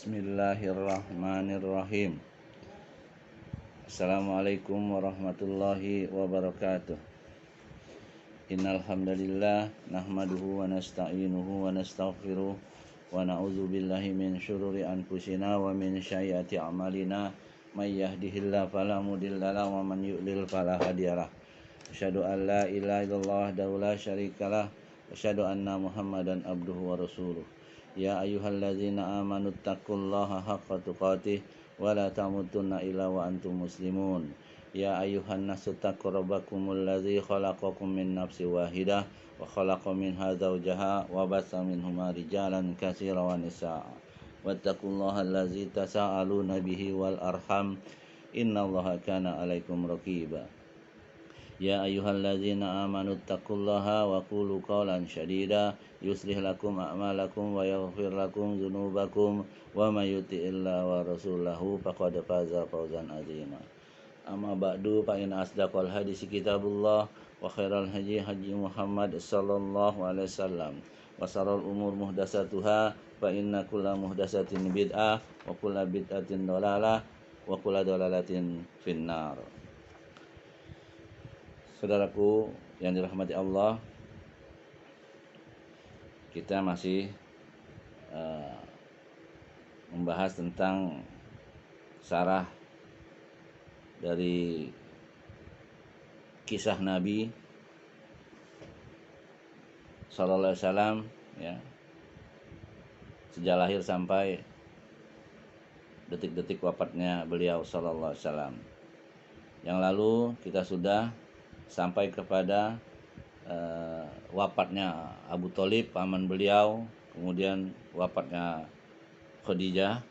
Bismillahirrahmanirrahim. Assalamualaikum warahmatullahi wabarakatuh. Innal hamdalillah nahmaduhu wa nasta'inuhu wa nastaghfiruh wa na'udzu billahi min syururi anfusina wa min sayyiati a'malina may yahdihillahu fala mudhillalah wa man yudlil fala hadiyalah. Asyhadu an la ilaha illallah wahdahu la syarikalah wa asyhadu anna Muhammadan abduhu wa rasuluh. Ya ayyuhalladzina amanu taqullaha haqqa tuqatih wa la tamutunna illa wa antum muslimun. Ya ayyuhan nasu taqu rabbakumul ladzi khalaqakum min nafsin wahidah wa khalaqa minha zawjaha wa bassa minhuma rijalan katsiran wa nisaa. Wattaqullaha allazi tasaaluna bihi wal arham innallaha kana 'alaikum raqiba. Ya ayyuhalladzina amanu taqullaha wa qulu qawlan sadida yuslih lakum a'malakum wa yaghfir lakum dzunubakum wa may yuti'illah wa rasulahu faqad faza fawzan 'azima. Amma ba'du fa in asdaqal hadisi kitabullah wa khairal hadi hadi Muhammad sallallahu alaihi wasallam wa sharral umur muhdatsatuha fa inna kulla muhdatsatin bid'ah wa kulla bid'atin dhalalah wa kulla dhalalatin finnar. Saudaraku yang dirahmati Allah, kita masih membahas tentang syarah dari kisah Nabi sallallahu alaihi wasallam, ya, sejak lahir sampai detik-detik wafatnya beliau sallallahu alaihi wasallam. Yang lalu kita sudah sampai kepada wafatnya Abu Thalib, paman beliau, kemudian wafatnya Khadijah,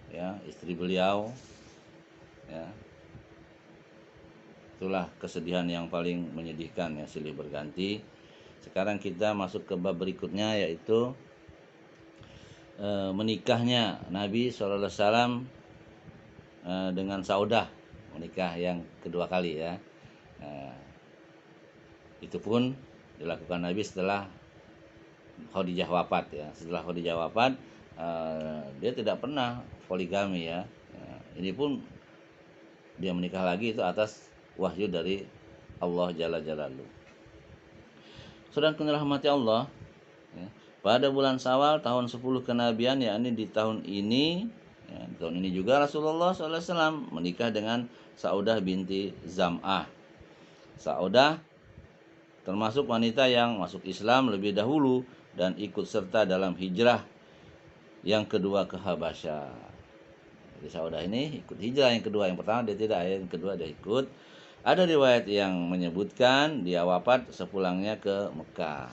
ya, istri beliau, ya. Itulah kesedihan yang paling menyedihkan, ya, silih berganti. Sekarang kita masuk ke bab berikutnya, yaitu menikahnya Nabi SAW dengan Saudah, menikah yang kedua kali, ya. Itu pun dilakukan Nabi setelah Khadijah wafat, ya. Setelah Khadijah wafat, dia tidak pernah poligami, ya. Ini pun dia menikah lagi itu atas wahyu dari Allah Jalla Jalaluhu. Saudara dirahmati Allah, ya, pada bulan Syawal tahun 10 kenabian, yakni di tahun ini, ya, di tahun ini juga Rasulullah SAW menikah dengan Saudah binti Zam'ah. Saudah termasuk wanita yang masuk Islam lebih dahulu dan ikut serta dalam hijrah yang kedua ke Habasyah. Jadi Saudah ini ikut hijrah yang kedua, yang pertama dia tidak, yang kedua dia ikut. Ada riwayat yang menyebutkan dia wafat sepulangnya ke Mekah.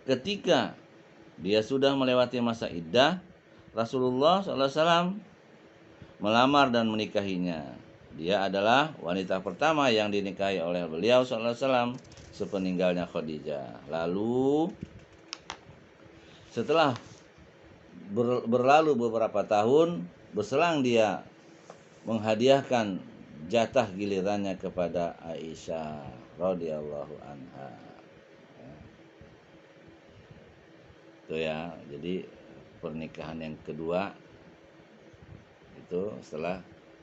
Ketika dia sudah melewati masa iddah, Rasulullah SAW melamar dan menikahinya. Dia adalah wanita pertama yang dinikahi oleh beliau SAW sepeninggalnya Khadijah. Lalu setelah berlalu beberapa tahun, berselang dia menghadiahkan jatah gilirannya kepada Aisyah radhiyallahu anha. Itu, ya. Jadi pernikahan yang kedua itu setelah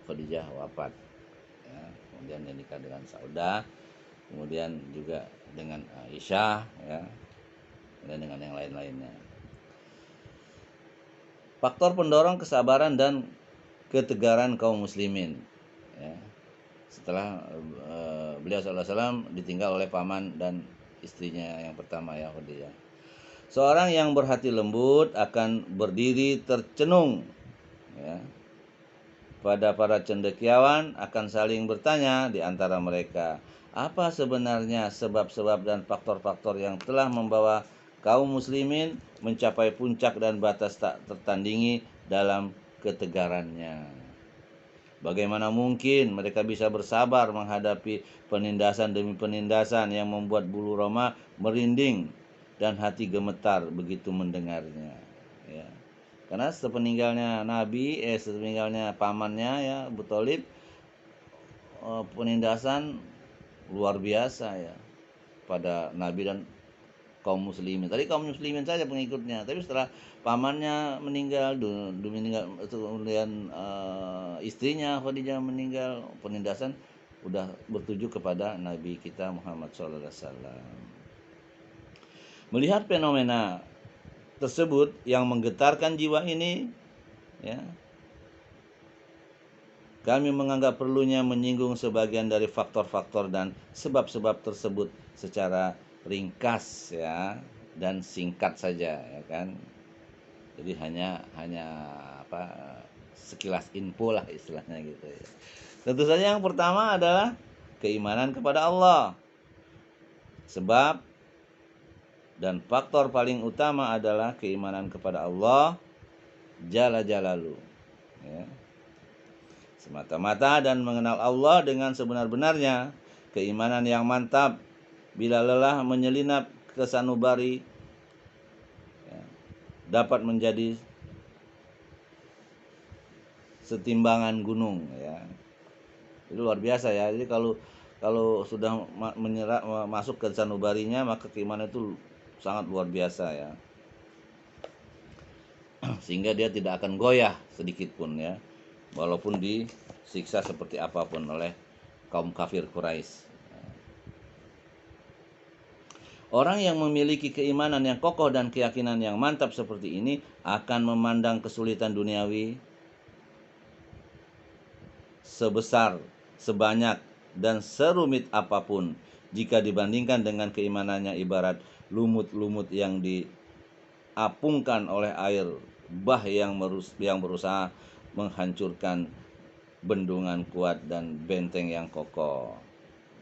Khadijah wafat, ya. Kemudian dia nikah dengan Saudah, kemudian juga dengan Aisyah, ya, dan dengan yang lain-lainnya. Faktor pendorong kesabaran dan ketegaran kaum muslimin, ya. Setelah beliau SAW ditinggal oleh paman dan istrinya yang pertama, ya, Khadijah. Seorang yang berhati lembut akan berdiri tercenung, ya. Pada para cendekiawan akan saling bertanya di antara mereka, apa sebenarnya sebab-sebab dan faktor-faktor yang telah membawa kaum muslimin mencapai puncak dan batas tak tertandingi dalam ketegarannya. Bagaimana mungkin mereka bisa bersabar menghadapi penindasan demi penindasan yang membuat bulu roma merinding dan hati gemetar begitu mendengarnya, ya. Karena sepeninggalnya Nabi, sepeninggalnya pamannya, ya, Abu Thalib, penindasan luar biasa, ya, pada Nabi dan kaum muslimin. Tadi kaum muslimin saja pengikutnya, tapi setelah pamannya meninggal, kemudian istrinya Khadijah meninggal, penindasan udah bertuju kepada Nabi kita Muhammad SAW. Melihat fenomena tersebut yang menggetarkan jiwa ini, ya, kami menganggap perlunya menyinggung sebagian dari faktor-faktor dan sebab-sebab tersebut secara ringkas, ya, dan singkat saja, ya kan. Jadi hanya apa, sekilas info lah istilahnya gitu ya. Tentu saja yang pertama adalah keimanan kepada Allah. Sebab dan faktor paling utama adalah keimanan kepada Allah Jalla Jalalu, ya. Semata-mata dan mengenal Allah dengan sebenar-benarnya. Keimanan yang mantap bila lelah menyelinap ke sanubari, ya, dapat menjadi setimbangan gunung, ya. Itu luar biasa, ya. Jadi kalau sudah masuk ke sanubarinya, maka keimanan itu sangat luar biasa, ya. Sehingga dia tidak akan goyah sedikit pun, ya, walaupun disiksa seperti apapun oleh kaum kafir Quraisy. Orang yang memiliki keimanan yang kokoh dan keyakinan yang mantap seperti ini akan memandang kesulitan duniawi sebesar, sebanyak, dan serumit apapun jika dibandingkan dengan keimanannya ibarat lumut-lumut yang diapungkan oleh air bah yang berusaha menghancurkan bendungan kuat dan benteng yang kokoh.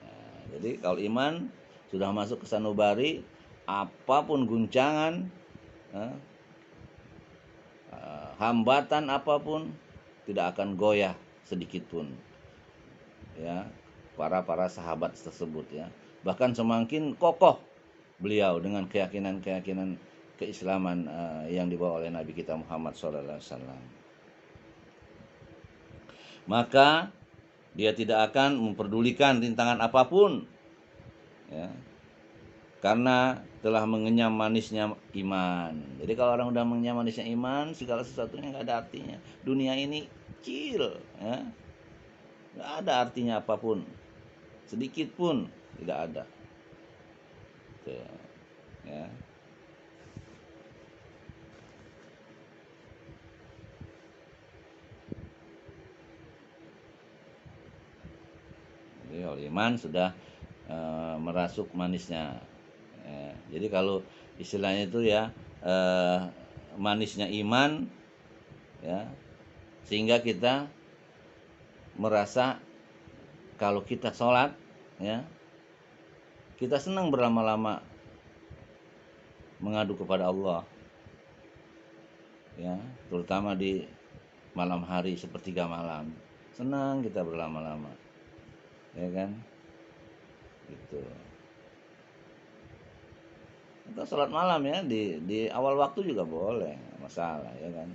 Nah, jadi kalau iman sudah masuk ke sanubari, apapun guncangan, hambatan apapun tidak akan goyah sedikit pun, ya, para sahabat tersebut, ya. Bahkan semakin kokoh beliau dengan keyakinan keislaman yang dibawa oleh Nabi kita Muhammad SAW. Maka dia tidak akan memperdulikan rintangan apapun, ya, karena telah mengenyam manisnya iman. Jadi kalau orang udah mengenyam manisnya iman, segala sesuatunya nggak ada artinya. Dunia ini kecil, ya, nggak ada artinya apapun, sedikit pun tidak ada. Tuh, ya. Jadi kalau iman sudah merasuk manisnya, ya. Jadi kalau istilahnya itu, ya, manisnya iman, ya, sehingga kita merasa kalau kita sholat, ya, kita senang berlama-lama mengadu kepada Allah, ya, terutama di malam hari sepertiga malam, senang kita berlama-lama, ya kan, gitu. Atau sholat malam, ya, di awal waktu juga boleh, masalah, ya kan.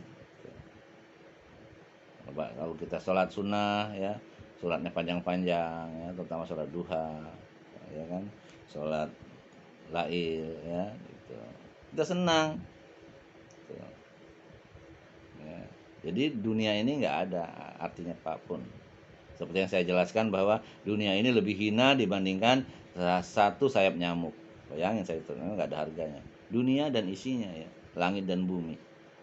Kalau kita sholat sunnah, ya, sholatnya panjang-panjang, ya, terutama sholat duha, ya kan, sholat lail, ya, gitu. Kita senang, gitu. Ya. Jadi dunia ini nggak ada artinya apapun. Seperti yang saya jelaskan bahwa dunia ini lebih hina dibandingkan satu sayap nyamuk. Bayangin, saya itu nggak ada harganya. Dunia dan isinya, ya, langit dan bumi.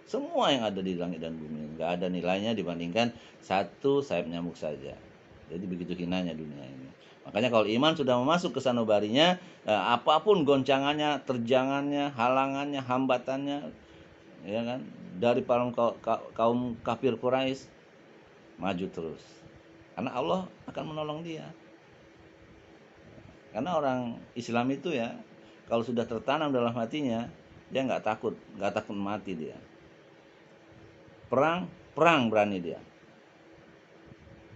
Semua yang ada di langit dan bumi nggak ada nilainya dibandingkan satu sayap nyamuk saja. Jadi begitu hinanya dunia ini. Makanya kalau iman sudah masuk ke sanubarinya, apapun goncangannya, terjangannya, halangannya, hambatannya, ya kan, dari para kaum kafir Quraisy, maju terus. Karena Allah akan menolong dia. Karena orang Islam itu, ya, kalau sudah tertanam dalam hatinya, dia nggak takut mati dia. Perang berani dia.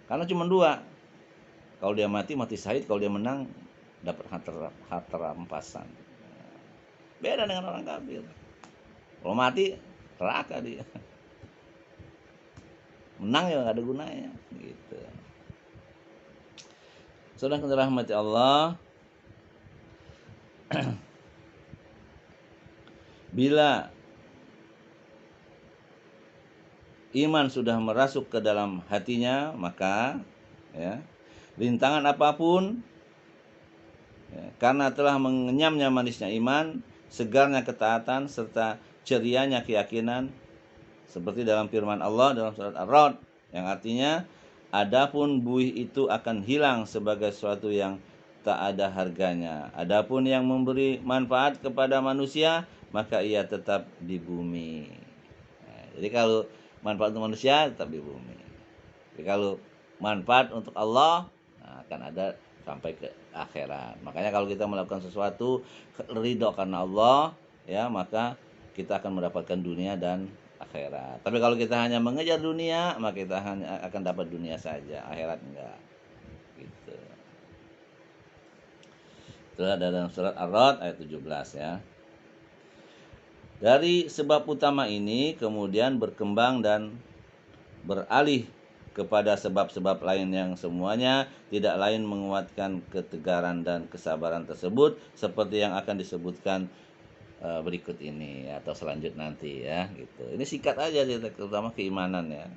Karena cuma dua. Kalau dia mati syahid, kalau dia menang dapat harta rampasan. Beda dengan orang kafir. Kalau mati neraka dia. Menang ya nggak ada gunanya, gitu. Saudara dirahmati Allah, Bila iman sudah merasuk ke dalam hatinya, maka ya, rintangan apapun ya, karena telah mengenyamnya manisnya iman, segarnya ketaatan, serta cerianya keyakinan, seperti dalam firman Allah dalam surat Ar-Ra'd yang artinya, adapun buih itu akan hilang sebagai sesuatu yang tak ada harganya. Adapun yang memberi manfaat kepada manusia, maka ia tetap di bumi. Nah, jadi kalau manfaat untuk manusia tetap di bumi. Tapi kalau manfaat untuk Allah, nah, akan ada sampai ke akhirat. Makanya kalau kita melakukan sesuatu ridho karena Allah, ya maka kita akan mendapatkan dunia dan akhirat. Tapi kalau kita hanya mengejar dunia, maka kita hanya akan dapat dunia saja, akhirat enggak. Gitu. Itu ada dalam surat Ar-Ra'd ayat 17 ya. Dari sebab utama ini kemudian berkembang dan beralih kepada sebab-sebab lain yang semuanya tidak lain menguatkan ketegaran dan kesabaran tersebut seperti yang akan disebutkan berikut ini atau selanjutnya nanti ya gitu. Ini singkat aja terutama keimanan ya.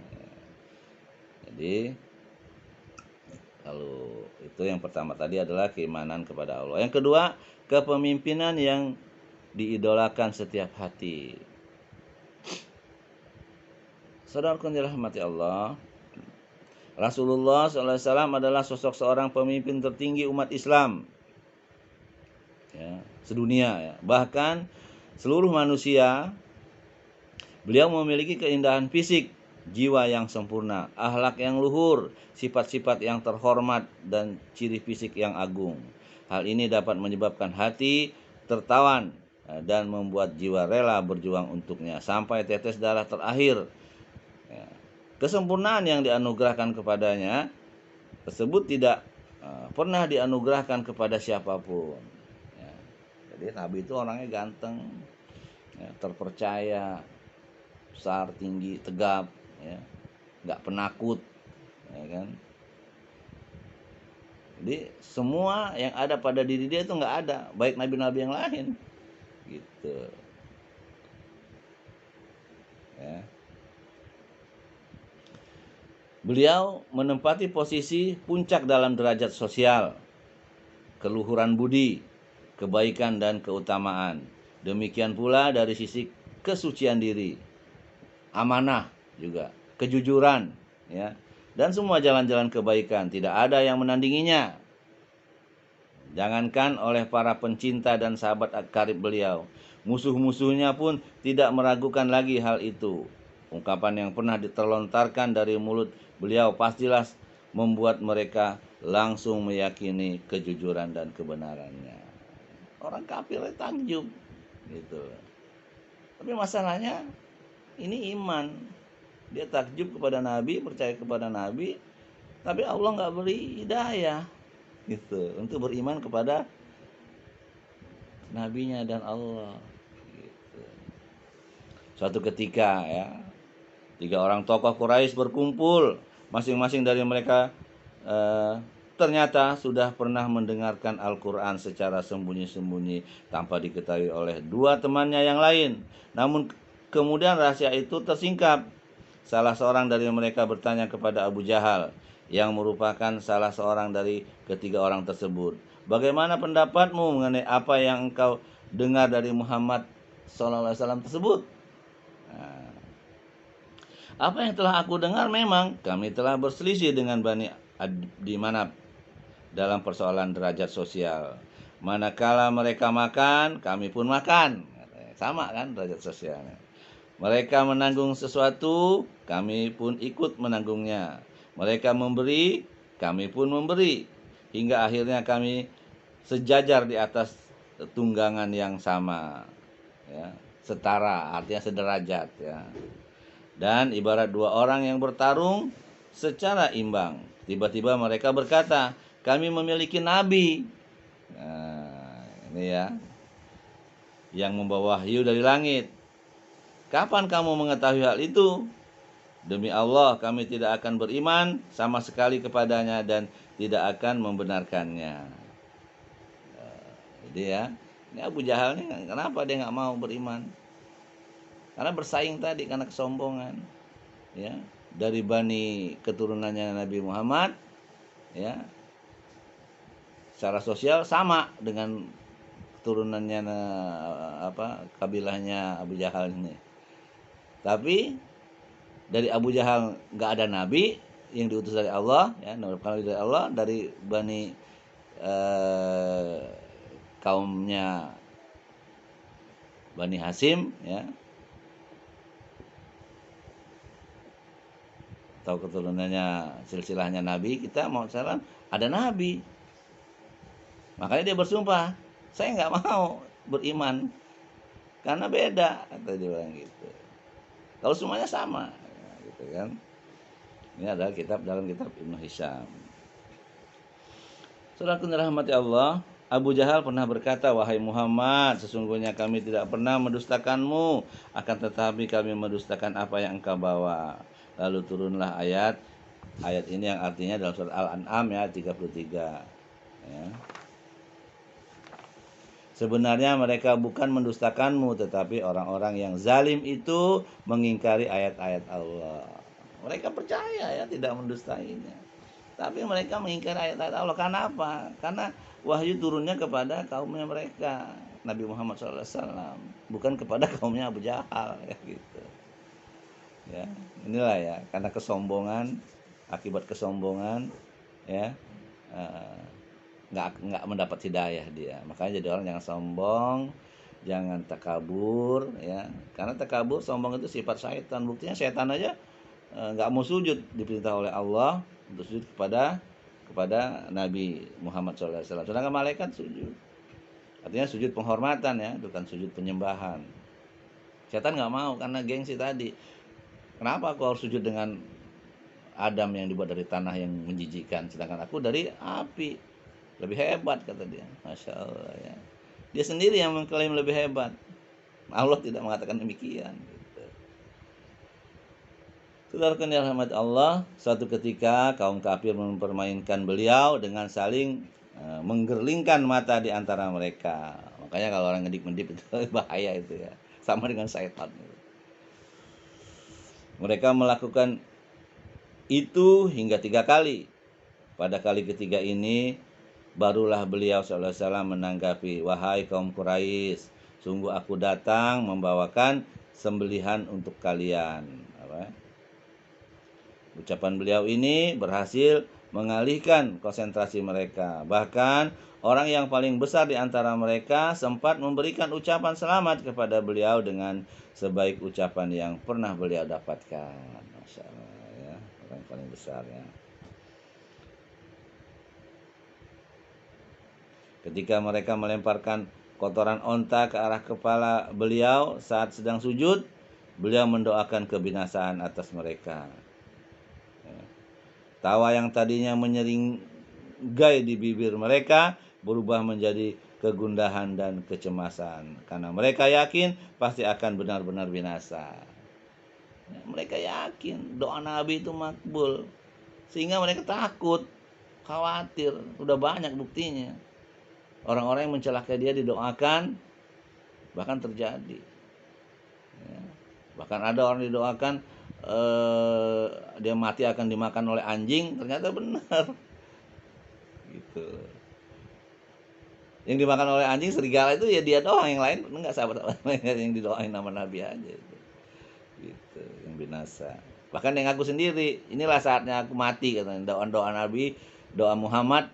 Jadi kalau itu yang pertama tadi adalah keimanan kepada Allah. Yang kedua, kepemimpinan yang diidolakan setiap hati. Saudaraku yang dirahmati Allah, Rasulullah SAW adalah sosok seorang pemimpin tertinggi umat Islam ya, sedunia ya. Bahkan seluruh manusia, beliau memiliki keindahan fisik, jiwa yang sempurna, akhlak yang luhur, sifat-sifat yang terhormat, dan ciri fisik yang agung. Hal ini dapat menyebabkan hati tertawan dan membuat jiwa rela berjuang untuknya sampai tetes darah terakhir. Ya. Kesempurnaan yang dianugerahkan kepadanya tersebut tidak pernah dianugerahkan kepada siapapun. Ya. Jadi Nabi itu orangnya ganteng, ya, terpercaya, besar, tinggi, tegap, ya, nggak penakut, ya kan. Jadi semua yang ada pada diri dia itu nggak ada, baik nabi-nabi yang lain, gitu. Ya. Beliau menempati posisi puncak dalam derajat sosial, keluhuran budi, kebaikan dan keutamaan. Demikian pula dari sisi kesucian diri, amanah juga, kejujuran, ya, dan semua jalan-jalan kebaikan. Tidak ada yang menandinginya. Jangankan oleh para pencinta dan sahabat karib beliau, musuh-musuhnya pun tidak meragukan lagi hal itu. Ungkapan yang pernah terlontarkan dari mulut beliau pastilah membuat mereka langsung meyakini kejujuran dan kebenarannya. Orang kafir takjub gitu. Tapi masalahnya ini iman. Dia takjub kepada Nabi, percaya kepada Nabi, tapi Allah nggak beri hidayah gitu untuk beriman kepada nabinya dan Allah gitu. Suatu ketika ya, 3 orang tokoh Quraisy berkumpul, masing-masing dari mereka ternyata sudah pernah mendengarkan Al-Quran secara sembunyi-sembunyi tanpa diketahui oleh 2 temannya yang lain. Namun kemudian rahasia itu tersingkap. Salah seorang dari mereka bertanya kepada Abu Jahal yang merupakan salah seorang dari ketiga orang tersebut, bagaimana pendapatmu mengenai apa yang engkau dengar dari Muhammad SAW tersebut? Nah, apa yang telah aku dengar memang kami telah berselisih dengan Bani Abdi Manaf dalam persoalan derajat sosial. Manakala mereka makan, kami pun makan. Sama kan derajat sosialnya. Mereka menanggung sesuatu, kami pun ikut menanggungnya. Mereka memberi, kami pun memberi. Hingga akhirnya kami sejajar di atas tunggangan yang sama. Ya, setara, artinya sederajat. Ya. Dan ibarat 2 orang yang bertarung secara imbang. Tiba-tiba mereka berkata, kami memiliki nabi. Nah, ini ya, yang membawa wahyu dari langit. Kapan kamu mengetahui hal itu? Demi Allah, kami tidak akan beriman sama sekali kepadanya dan tidak akan membenarkannya. Jadi ya, ini Abu Jahal ini kenapa dia nggak mau beriman? Karena bersaing tadi karena kesombongan. Ya, dari bani keturunannya Nabi Muhammad, ya, secara sosial sama dengan keturunannya kabilahnya Abu Jahal ini. Tapi dari Abu Jahal nggak ada nabi yang diutus dari Allah, ya, dari Allah, dari bani kaumnya Bani Hasim, ya, atau keturunannya silsilahnya Nabi, kita mau salam ada Nabi. Makanya dia bersumpah, saya nggak mau beriman karena beda, kata dia bilang gitu. Kalau semuanya sama, ya, gitu kan. Ini adalah dalam kitab Ibnu Hisham. Saudaraku dirahmati Allah, Abu Jahal pernah berkata, wahai Muhammad, sesungguhnya kami tidak pernah mendustakanmu, akan tetapi kami mendustakan apa yang engkau bawa. Lalu turunlah ayat ini yang artinya dalam surat Al-An'am ya 33. Ya. Sebenarnya mereka bukan mendustakanmu, tetapi orang-orang yang zalim itu mengingkari ayat-ayat Allah. Mereka percaya ya, tidak mendustainya. Tapi mereka mengingkari ayat-ayat Allah. Karena apa? Karena wahyu turunnya kepada kaumnya mereka, Nabi Muhammad SAW, bukan kepada kaumnya Abu Jahal, ya gitu. Ya, inilah ya, karena kesombongan, akibat kesombongan, ya, nggak mendapat hidayah dia. Makanya jadi orang jangan sombong, jangan takabur, ya. Karena takabur, sombong itu sifat syaitan. Buktinya syaitan aja nggak mau sujud, diperintah oleh Allah untuk sujud kepada Nabi Muhammad SAW. Sedangkan malaikat sujud. Artinya sujud penghormatan ya, bukan sujud penyembahan. Setan nggak mau karena gengsi tadi. Kenapa aku harus sujud dengan Adam yang dibuat dari tanah yang menjijikkan, sedangkan aku dari api, lebih hebat, kata dia. Masya Allah ya. Dia sendiri yang mengklaim lebih hebat. Allah tidak mengatakan demikian. Saudara yang rahmat Allah, suatu ketika kaum kafir mempermainkan beliau dengan saling menggerlingkan mata di antara mereka. Makanya kalau orang ngedip-ngedip itu bahaya itu ya. Sama dengan syaitan. Mereka melakukan itu hingga 3 kali. Pada kali ketiga ini barulah beliau SAW menanggapi, wahai kaum Quraisy, sungguh aku datang membawakan sembelihan untuk kalian. Ucapan beliau ini berhasil mengalihkan konsentrasi mereka. Bahkan orang yang paling besar di antara mereka sempat memberikan ucapan selamat kepada beliau dengan sebaik ucapan yang pernah beliau dapatkan. Masya Allah ya, orang yang paling besar ya. Ketika mereka melemparkan kotoran onta ke arah kepala beliau saat sedang sujud, beliau mendoakan kebinasaan atas mereka. Tawa yang tadinya menyeringai di bibir mereka berubah menjadi kegundahan dan kecemasan, karena mereka yakin pasti akan benar-benar binasa. Mereka yakin doa Nabi itu makbul, sehingga mereka takut, khawatir. Udah banyak buktinya. Orang-orang yang mencelakai dia didoakan, bahkan terjadi. Bahkan ada orang didoakan dia mati akan dimakan oleh anjing, ternyata benar. Gitu. Yang dimakan oleh anjing serigala itu ya dia doang, yang lain enggak, sahabat-sahabat yang didoain nama Nabi aja itu. Gitu, yang binasa. Bahkan yang aku sendiri, inilah saatnya aku mati, katanya. Doa Nabi, doa Muhammad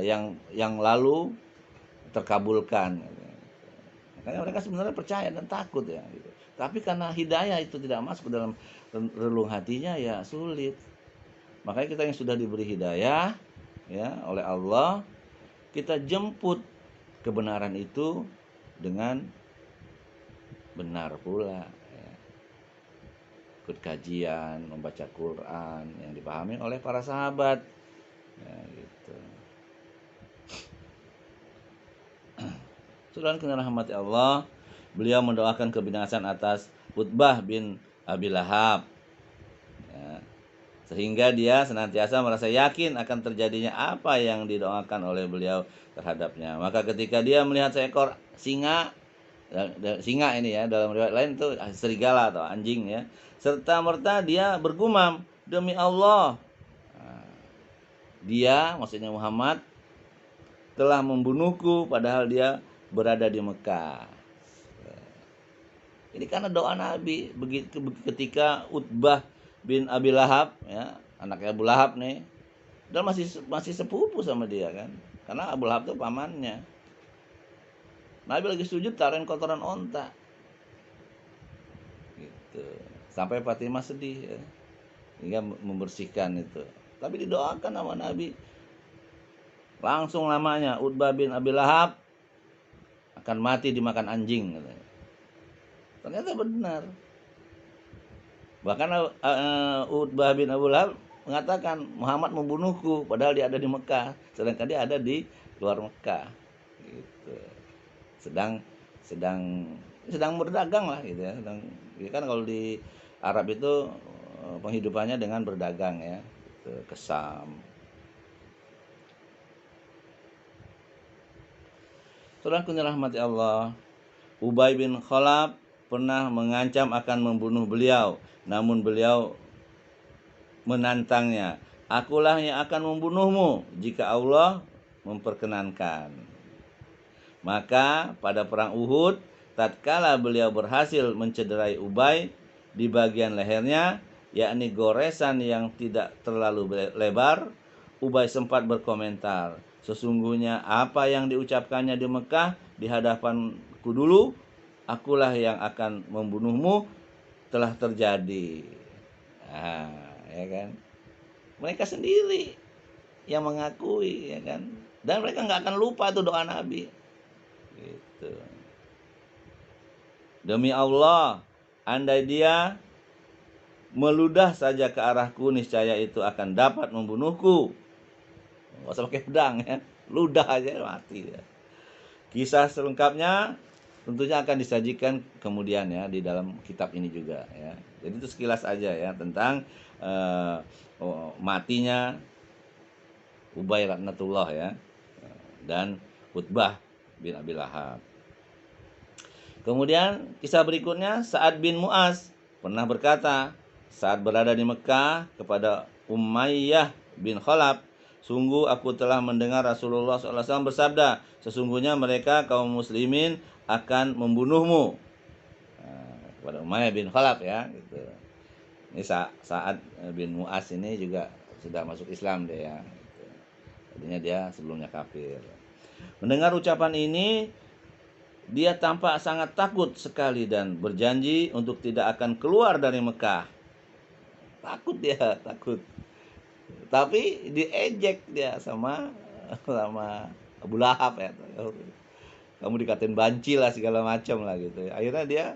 yang lalu terkabulkan. Makanya mereka sebenarnya percaya dan takut ya gitu. Tapi karena hidayah itu tidak masuk ke dalam relung hatinya, ya sulit. Makanya kita yang sudah diberi hidayah ya oleh Allah, kita jemput kebenaran itu dengan benar pula ya. Ikut kajian, membaca Quran yang dipahami oleh para sahabat ya, gitu. Saudara yang dirahmati Allah, beliau mendoakan kebinasaan atas Utbah bin Abi Lahab ya, sehingga dia senantiasa merasa yakin akan terjadinya apa yang didoakan oleh beliau terhadapnya. Maka ketika dia melihat seekor singa singa ini ya, dalam riwayat lain itu serigala atau anjing ya. Serta merta dia bergumam, demi Allah, nah, dia maksudnya Muhammad telah membunuhku padahal dia berada di Mekah. Ini karena doa Nabi. Begitu ketika Utbah bin Abi Lahab ya, anaknya Abu Lahab nih, dan masih sepupu sama dia kan. Karena Abu Lahab itu pamannya. Nabi lagi sujud taruhin kotoran onta. Gitu. Sampai Fatimah sedih ya. Hingga membersihkan itu. Tapi didoakan sama Nabi. Langsung lamanya Utbah bin Abi Lahab akan mati dimakan anjing katanya. Ternyata benar. Bahkan Utbah bin Abu Lahab mengatakan Muhammad membunuhku padahal dia ada di Mekah, sedangkan dia ada di luar Mekah. Gitu. Sedang berdagang lah gitu ya. Ya kan kalau di Arab itu penghidupannya dengan berdagang ya, gitu, kesam. Saudaraku dirahmati Allah, Ubay bin Khalaf pernah mengancam akan membunuh beliau, namun beliau menantangnya. Akulah yang akan membunuhmu jika Allah memperkenankan. Maka pada perang Uhud, tatkala beliau berhasil mencederai Ubay di bagian lehernya, yakni goresan yang tidak terlalu lebar, Ubay sempat berkomentar, sesungguhnya apa yang diucapkannya di Mekah di hadapanku dulu, akulah yang akan membunuhmu, telah terjadi. Nah, ya kan? Mereka sendiri yang mengakui, ya kan? Dan mereka nggak akan lupa tuh doa Nabi. Gitu. Demi Allah, andai dia meludah saja ke arahku, niscaya itu akan dapat membunuhku. Nggak usah pakai pedang ya, ludah aja mati ya. Kisah selengkapnya tentunya akan disajikan kemudian ya di dalam kitab ini juga ya. Jadi itu sekilas aja ya tentang matinya Ubay laknatullah ya, dan Utbah bin Abi Lahab. Kemudian kisah berikutnya, Sa'ad bin Mu'az pernah berkata saat berada di Mekah kepada Umayyah bin Khalaf, sungguh aku telah mendengar Rasulullah SAW bersabda, sesungguhnya mereka kaum muslimin akan membunuhmu. Nah, kepada Umayyah bin Khalaf ya gitu. Ini Sa'ad bin Mu'az ini juga sudah masuk Islam dia ya. Gitu. Tadinya dia sebelumnya kafir. Mendengar ucapan ini, dia tampak sangat takut sekali dan berjanji untuk tidak akan keluar dari Mekah. Takut dia, takut. Tapi diejek dia sama Abu Lahab ya. Kamu dikatain banci lah segala macam lah gitu. Akhirnya dia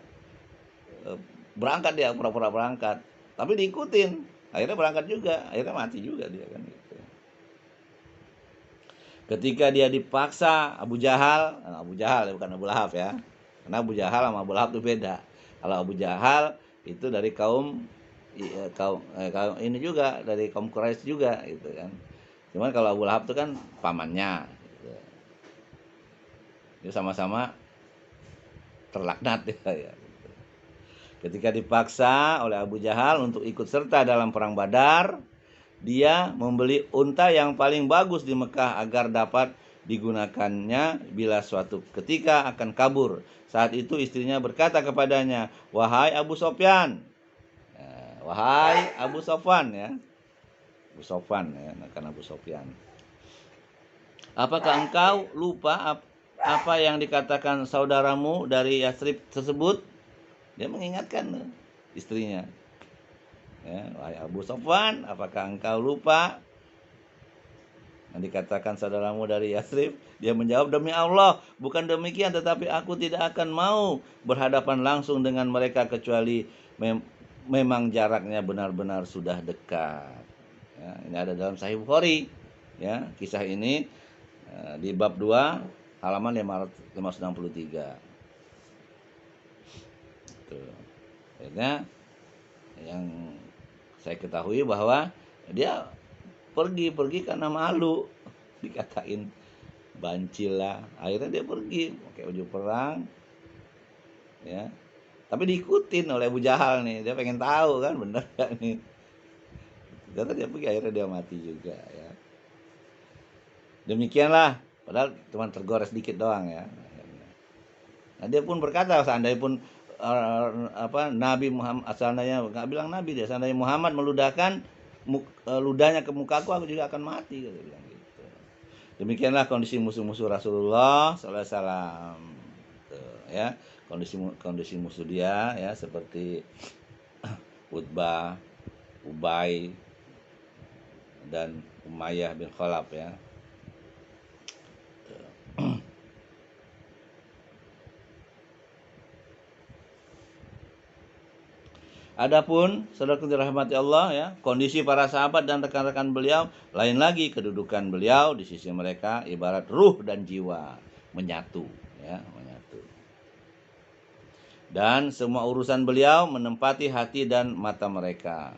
berangkat, dia pura-pura berangkat. Tapi diikutin. Akhirnya berangkat juga, akhirnya mati juga dia kan gitu. Ketika dia dipaksa Abu Jahal ya, bukan Abu Lahab ya. Karena Abu Jahal sama Abu Lahab itu beda. Kalau Abu Jahal itu dari kaum ini juga dari kaum Quraisy juga gitu kan. Cuman kalau Abu Lahab itu kan pamannya gitu. Dia sama-sama terlaknat ya. Ketika dipaksa oleh Abu Jahal untuk ikut serta dalam perang Badar, dia membeli unta yang paling bagus di Mekah agar dapat digunakannya bila suatu ketika akan kabur. Saat itu istrinya berkata kepadanya, "Wahai Abu Sofyan," wahai Abu Sofwan ya. Abu Sofwan ya, kan Abu Sofyan. "Apakah engkau lupa apa yang dikatakan saudaramu dari Yathrib tersebut?" Dia mengingatkan istrinya. Ya, wahai Abu Sofwan, apakah engkau lupa yang dikatakan saudaramu dari Yathrib? Dia menjawab, demi Allah, bukan demikian, tetapi aku tidak akan mau berhadapan langsung dengan mereka kecuali memang jaraknya benar-benar sudah dekat. Ya, ini ada dalam Sahih Bukhari. Ya, kisah ini di bab 2 halaman 563. Akhirnya yang saya ketahui bahwa dia pergi karena malu dikatain bancil lah. Akhirnya dia pergi pakai baju perang, ya. Tapi diikutin oleh Abu Jahal nih, dia pengen tahu kan bener gak nih. Ternyata dia pergi, akhirnya dia mati juga ya. Demikianlah, padahal cuma tergores dikit doang ya. Nah, dia pun berkata, seandainya pun Nabi Muhammad, seandainya nggak bilang Nabi dia, seandainya Muhammad meludahkan ludahnya ke mukaku juga akan mati, dia bilang gitu. Demikianlah kondisi musuh-musuh Rasulullah sallallahu alaihi wasallam. Ya, kondisi musuh dia ya seperti Utbah, Ubay dan Umayyah bin Khalaf ya. Adapun saudara dirahmati Allah ya, kondisi para sahabat dan rekan-rekan beliau lain lagi, kedudukan beliau di sisi mereka ibarat ruh dan jiwa menyatu ya, menyatu. Dan semua urusan beliau menempati hati dan mata mereka.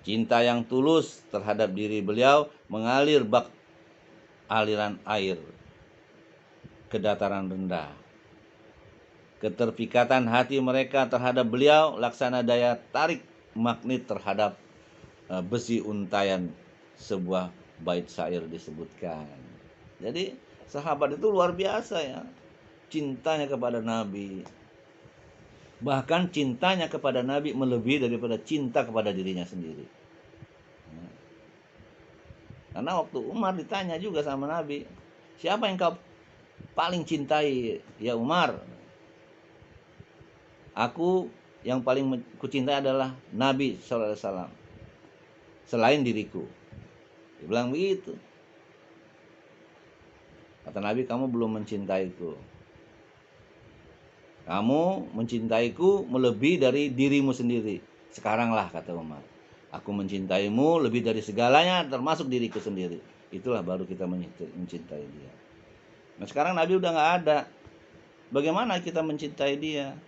Cinta yang tulus terhadap diri beliau mengalir bak aliran air ke dataran rendah. Keterpikatan hati mereka terhadap beliau laksana daya tarik magnet terhadap besi untayan sebuah bait syair disebutkan. Jadi sahabat itu luar biasa ya, cintanya kepada Nabi. Bahkan cintanya kepada Nabi melebihi daripada cinta kepada dirinya sendiri. Karena waktu Umar ditanya juga sama Nabi, siapa yang kau paling cintai ya Umar? Aku yang paling kucintai adalah Nabi SAW selain diriku. Dia bilang begitu. Kata Nabi, kamu belum mencintaiku. Kamu mencintaiku melebihi dari dirimu sendiri. Sekaranglah, kata Umar, aku mencintaimu lebih dari segalanya termasuk diriku sendiri. Itulah baru kita mencintai dia. Nah sekarang Nabi udah gak ada. Bagaimana kita mencintai dia?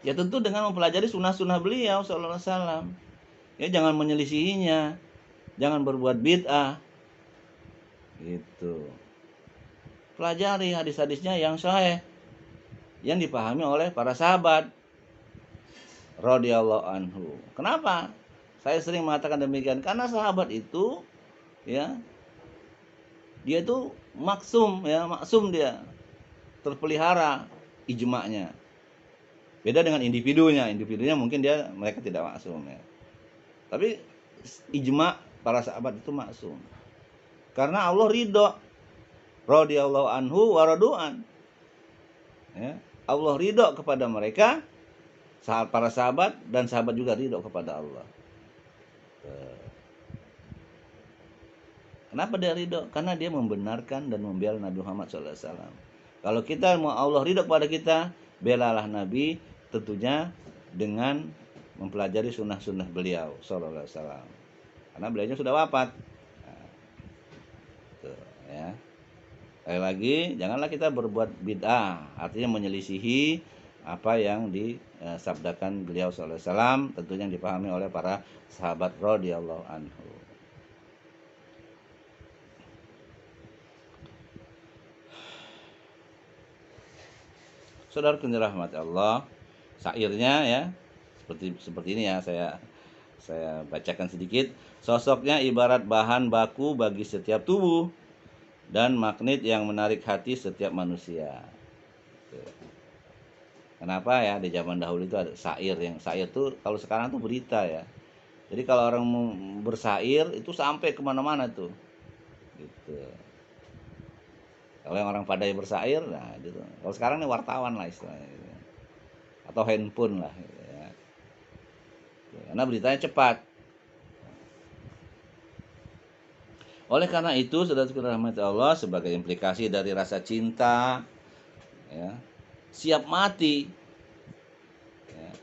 Ya tentu dengan mempelajari sunnah-sunnah beliau sallallahu alaihi wasallam. Ya jangan menyelisihinya, jangan berbuat bid'ah. Gitu. Pelajari hadis-hadisnya yang sahih, yang dipahami oleh para sahabat radhiyallahu anhu. Kenapa? Saya sering mengatakan demikian karena sahabat itu ya dia itu maksum ya, maksum dia. Terpelihara ijma'nya. Beda dengan individunya mungkin mereka tidak maksum ya. Tapi ijma' para sahabat itu maksum. Karena Allah ridho. Radhiyallahu anhu wa radu'an. Ya, Allah ridho kepada mereka, para sahabat, dan sahabat juga ridho kepada Allah. Kenapa dia ridho? Karena dia membenarkan dan membela Nabi Muhammad SAW. Kalau kita mau Allah ridho kepada kita, belalah Nabi, tentunya dengan mempelajari sunnah-sunnah beliau sallallahu alaihi wasallam. Karena beliaunya sudah wafat. Nah, tuh, ya. Sekali lagi, janganlah kita berbuat bid'ah, artinya menyelisihi apa yang disabdakan beliau sallallahu alaihi wasallam, tentunya yang dipahami oleh para sahabat radhiyallahu anhu. Saudara yang dirahmati Allah, syairnya ya seperti ini ya, saya bacakan sedikit. Sosoknya ibarat bahan baku bagi setiap tubuh dan magnet yang menarik hati setiap manusia. Kenapa ya di zaman dahulu itu ada syair, yang syair tuh kalau sekarang tuh berita ya. Jadi kalau orang bersyair itu sampai kemana-mana tuh gitu. Kalau yang orang Padai bersair, nah gitu. Kalau sekarang nih wartawan lah istilahnya, gitu. Atau handphone lah, gitu ya. Karena beritanya cepat. Oleh karena itu, saudara-saudara rahmat Allah, sebagai implikasi dari rasa cinta, ya, siap mati. Ya.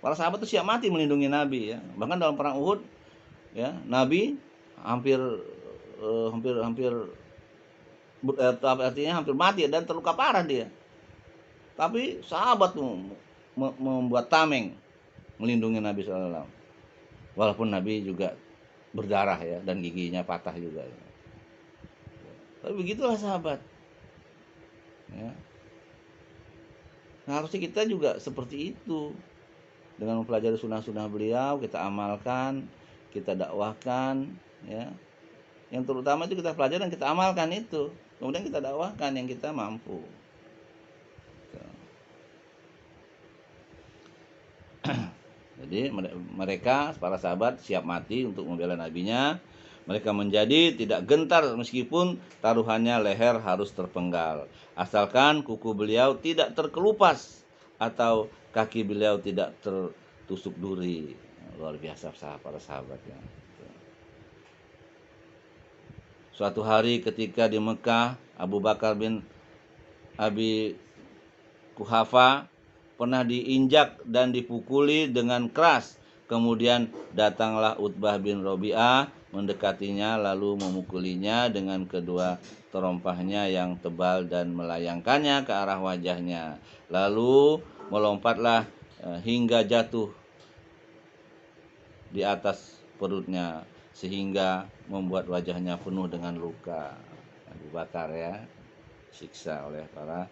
Para sahabat itu siap mati melindungi Nabi, ya. Bahkan dalam perang Uhud, ya, Nabi hampir artinya hampir mati dan terluka parah dia. Tapi sahabat tuh membuat tameng melindungi Nabi SAW. Walaupun Nabi juga berdarah ya dan giginya patah juga. Ya. Tapi begitulah sahabat. Ya. Nah, harusnya kita juga seperti itu. Dengan mempelajari sunnah-sunnah beliau, kita amalkan, kita dakwahkan, ya. Yang terutama itu kita pelajari dan kita amalkan itu. Kemudian kita dakwahkan yang kita mampu. Jadi mereka para sahabat siap mati untuk membela nabinya. Mereka menjadi tidak gentar meskipun taruhannya leher harus terpenggal. Asalkan kuku beliau tidak terkelupas atau kaki beliau tidak tertusuk duri. Luar biasa para sahabatnya. Suatu hari ketika di Mekah, Abu Bakar bin Abi Kuhafa pernah diinjak dan dipukuli dengan keras. Kemudian datanglah Utbah bin Robi'ah mendekatinya lalu memukulinya dengan kedua terompahnya yang tebal dan melayangkannya ke arah wajahnya. Lalu melompatlah hingga jatuh di atas perutnya sehingga membuat wajahnya penuh dengan luka. Abu Bakar ya, siksa oleh para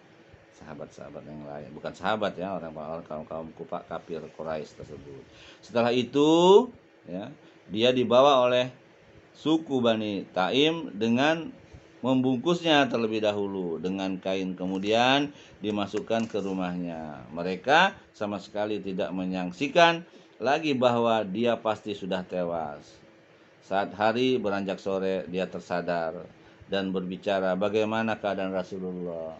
sahabat-sahabat yang lain, bukan sahabat ya, orang-orang kaum kafir Quraisy tersebut. Setelah itu ya, dia dibawa oleh suku Bani Taim dengan membungkusnya terlebih dahulu dengan kain, kemudian dimasukkan ke rumahnya. Mereka sama sekali tidak menyaksikan lagi bahwa dia pasti sudah tewas. Saat hari beranjak sore, dia tersadar dan berbicara bagaimana keadaan Rasulullah.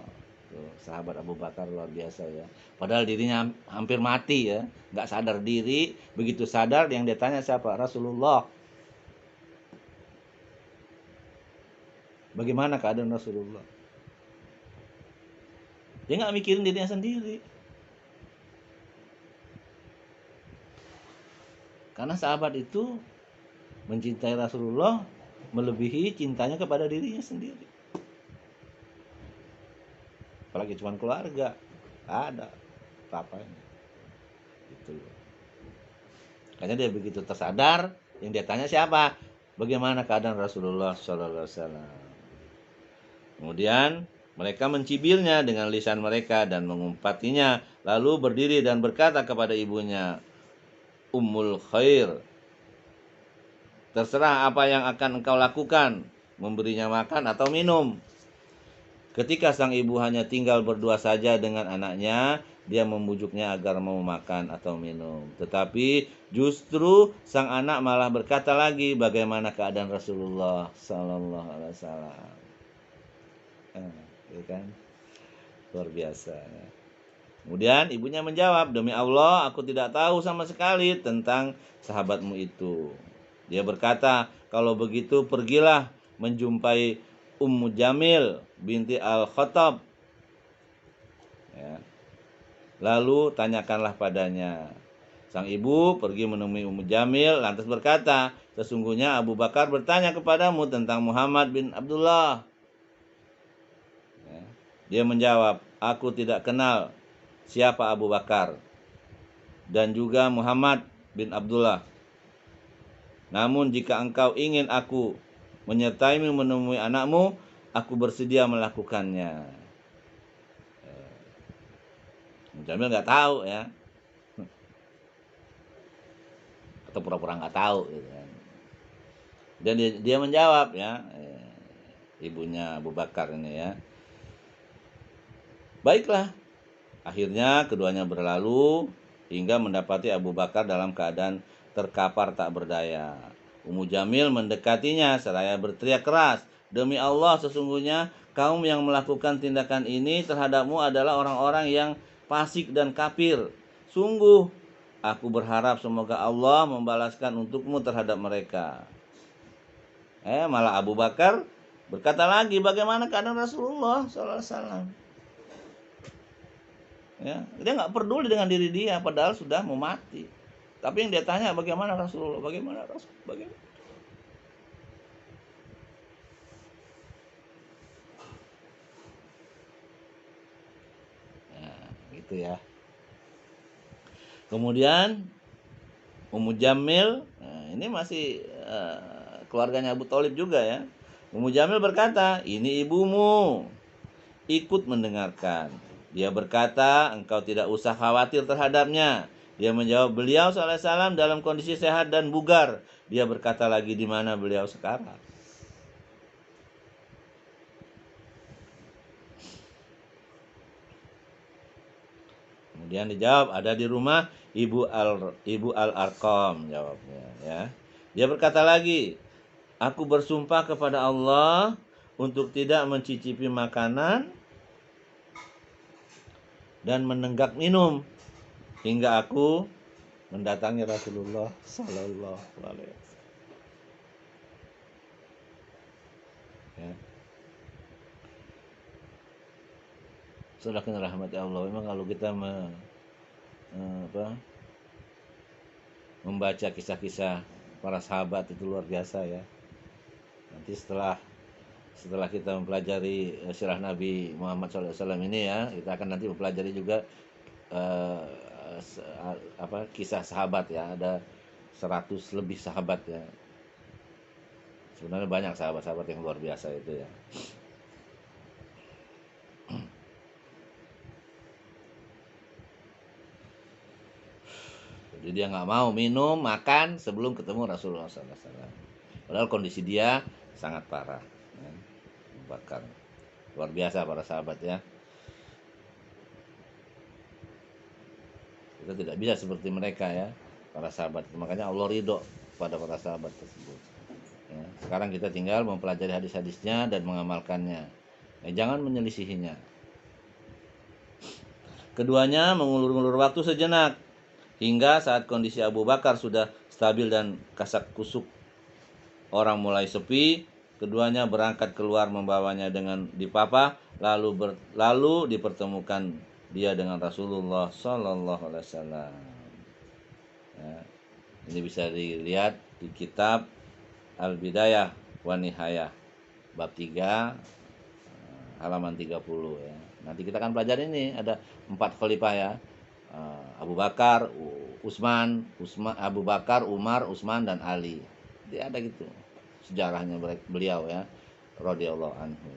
Tuh, sahabat Abu Bakar luar biasa ya. Padahal dirinya hampir mati ya, nggak sadar diri. Begitu sadar, yang dia tanya siapa? Rasulullah. Bagaimana keadaan Rasulullah? Dia nggak mikirin dirinya sendiri. Karena sahabat itu mencintai Rasulullah melebihi cintanya kepada dirinya sendiri. Apalagi cuma keluarga, ada apa-apanya. Gitu. Makanya dia begitu tersadar, yang dia tanya siapa? Bagaimana keadaan Rasulullah Sallallahu Alaihi Wasallam? Kemudian mereka mencibirnya dengan lisan mereka dan mengumpatinya, lalu berdiri dan berkata kepada ibunya, Ummul Khair, terserah apa yang akan engkau lakukan, memberinya makan atau minum. Ketika sang ibu hanya tinggal berdua saja dengan anaknya, dia membujuknya agar mau makan atau minum. Tetapi justru sang anak malah berkata lagi, bagaimana keadaan Rasulullah Sallallahu Alaihi Wasallam. Itu kan luar biasa. Kemudian ibunya menjawab, demi Allah aku tidak tahu sama sekali tentang sahabatmu itu. Dia berkata, kalau begitu pergilah menjumpai Ummu Jamil binti Al-Khattab. Ya. Lalu tanyakanlah padanya. Sang ibu pergi menemui Ummu Jamil lantas berkata, sesungguhnya Abu Bakar bertanya kepadamu tentang Muhammad bin Abdullah. Ya. Dia menjawab, aku tidak kenal siapa Abu Bakar dan juga Muhammad bin Abdullah. Namun jika engkau ingin aku menyertaimu menemui anakmu, aku bersedia melakukannya. Jamil nggak tahu ya, atau pura-pura nggak tahu gitu kan. Dan dia menjawab ya, ibunya Abu Bakar ini ya, baiklah. Akhirnya keduanya berlalu hingga mendapati Abu Bakar dalam keadaan terkapar tak berdaya. Ummu Jamil mendekatinya seraya berteriak keras, demi Allah sesungguhnya kaum yang melakukan tindakan ini terhadapmu adalah orang-orang yang fasik dan kafir. Sungguh aku berharap semoga Allah membalaskan untukmu terhadap mereka. Malah Abu Bakar berkata lagi, bagaimana keadaan Rasulullah Sallallahu Alaihi Wasallam? Ya, dia nggak peduli dengan diri dia, padahal sudah mau mati. Tapi yang dia tanya, bagaimana Rasulullah? Bagaimana Rasul? Bagaimana? Nah, gitu ya. Kemudian Ummu Jamil, nah ini masih keluarganya Abu Thalib juga ya. Ummu Jamil berkata, ini ibumu, ikut mendengarkan. Dia berkata, engkau tidak usah khawatir terhadapnya. Dia menjawab, beliau SAW dalam kondisi sehat dan bugar. Dia berkata lagi, di mana beliau sekarang? Kemudian dijawab, ada di rumah Ibu Al-Arqam, jawabnya ya. Dia berkata lagi, aku bersumpah kepada Allah untuk tidak mencicipi makanan dan menenggak minum hingga aku mendatangi Rasulullah sallallahu alaihi wasallam. Ya. Saudara rahmati Allah, memang kalau kita membaca kisah-kisah para sahabat itu luar biasa ya. Nanti setelah kita mempelajari sirah Nabi Muhammad SAW ini ya, kita akan nanti mempelajari juga eh, kisah sahabat ya. Ada 100 lebih sahabat ya. Sebenarnya banyak sahabat-sahabat yang luar biasa itu ya. Jadi dia nggak mau minum, makan sebelum ketemu Rasulullah SAW. Padahal kondisi dia sangat parah. Ya. Bakar. Luar biasa para sahabat ya. Kita tidak bisa seperti mereka ya, para sahabat. Makanya Allah ridho pada para sahabat tersebut. Ya. Sekarang kita tinggal mempelajari hadis-hadisnya dan mengamalkannya. Jangan menyelisihinya. Keduanya mengulur-ulur waktu sejenak hingga saat kondisi Abu Bakar sudah stabil dan kasak kusuk, orang mulai sepi. Keduanya berangkat keluar membawanya dengan dipapa, lalu dipertemukan dia dengan Rasulullah Sallallahu Alaihi Wasallam. Ya, ini bisa dilihat di kitab Al-Bidayah wa Nihayah bab 3 halaman 30 ya. Nanti kita akan pelajari ini ada 4 khalifah ya. Abu Bakar, Abu Bakar, Umar, Utsman dan Ali. Dia ada gitu sejarahnya beliau ya, radhiyallahu anhu.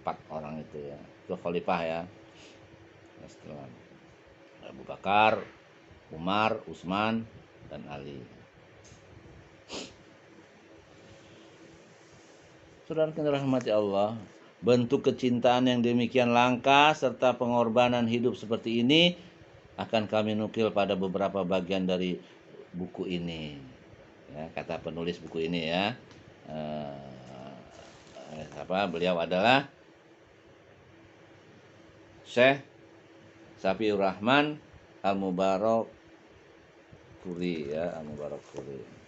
4 orang itu ya. Itu khalifah ya. Setelah Abu Bakar, Umar, Utsman dan Ali. Saudara yang dirahmati Allah, bentuk kecintaan yang demikian langka serta pengorbanan hidup seperti ini akan kami nukil pada beberapa bagian dari buku ini. Ya, kata penulis buku ini ya. Beliau adalah Syekh Safiur Rahman Al-Mubarakfuri ya, Al-Mubarakfuri.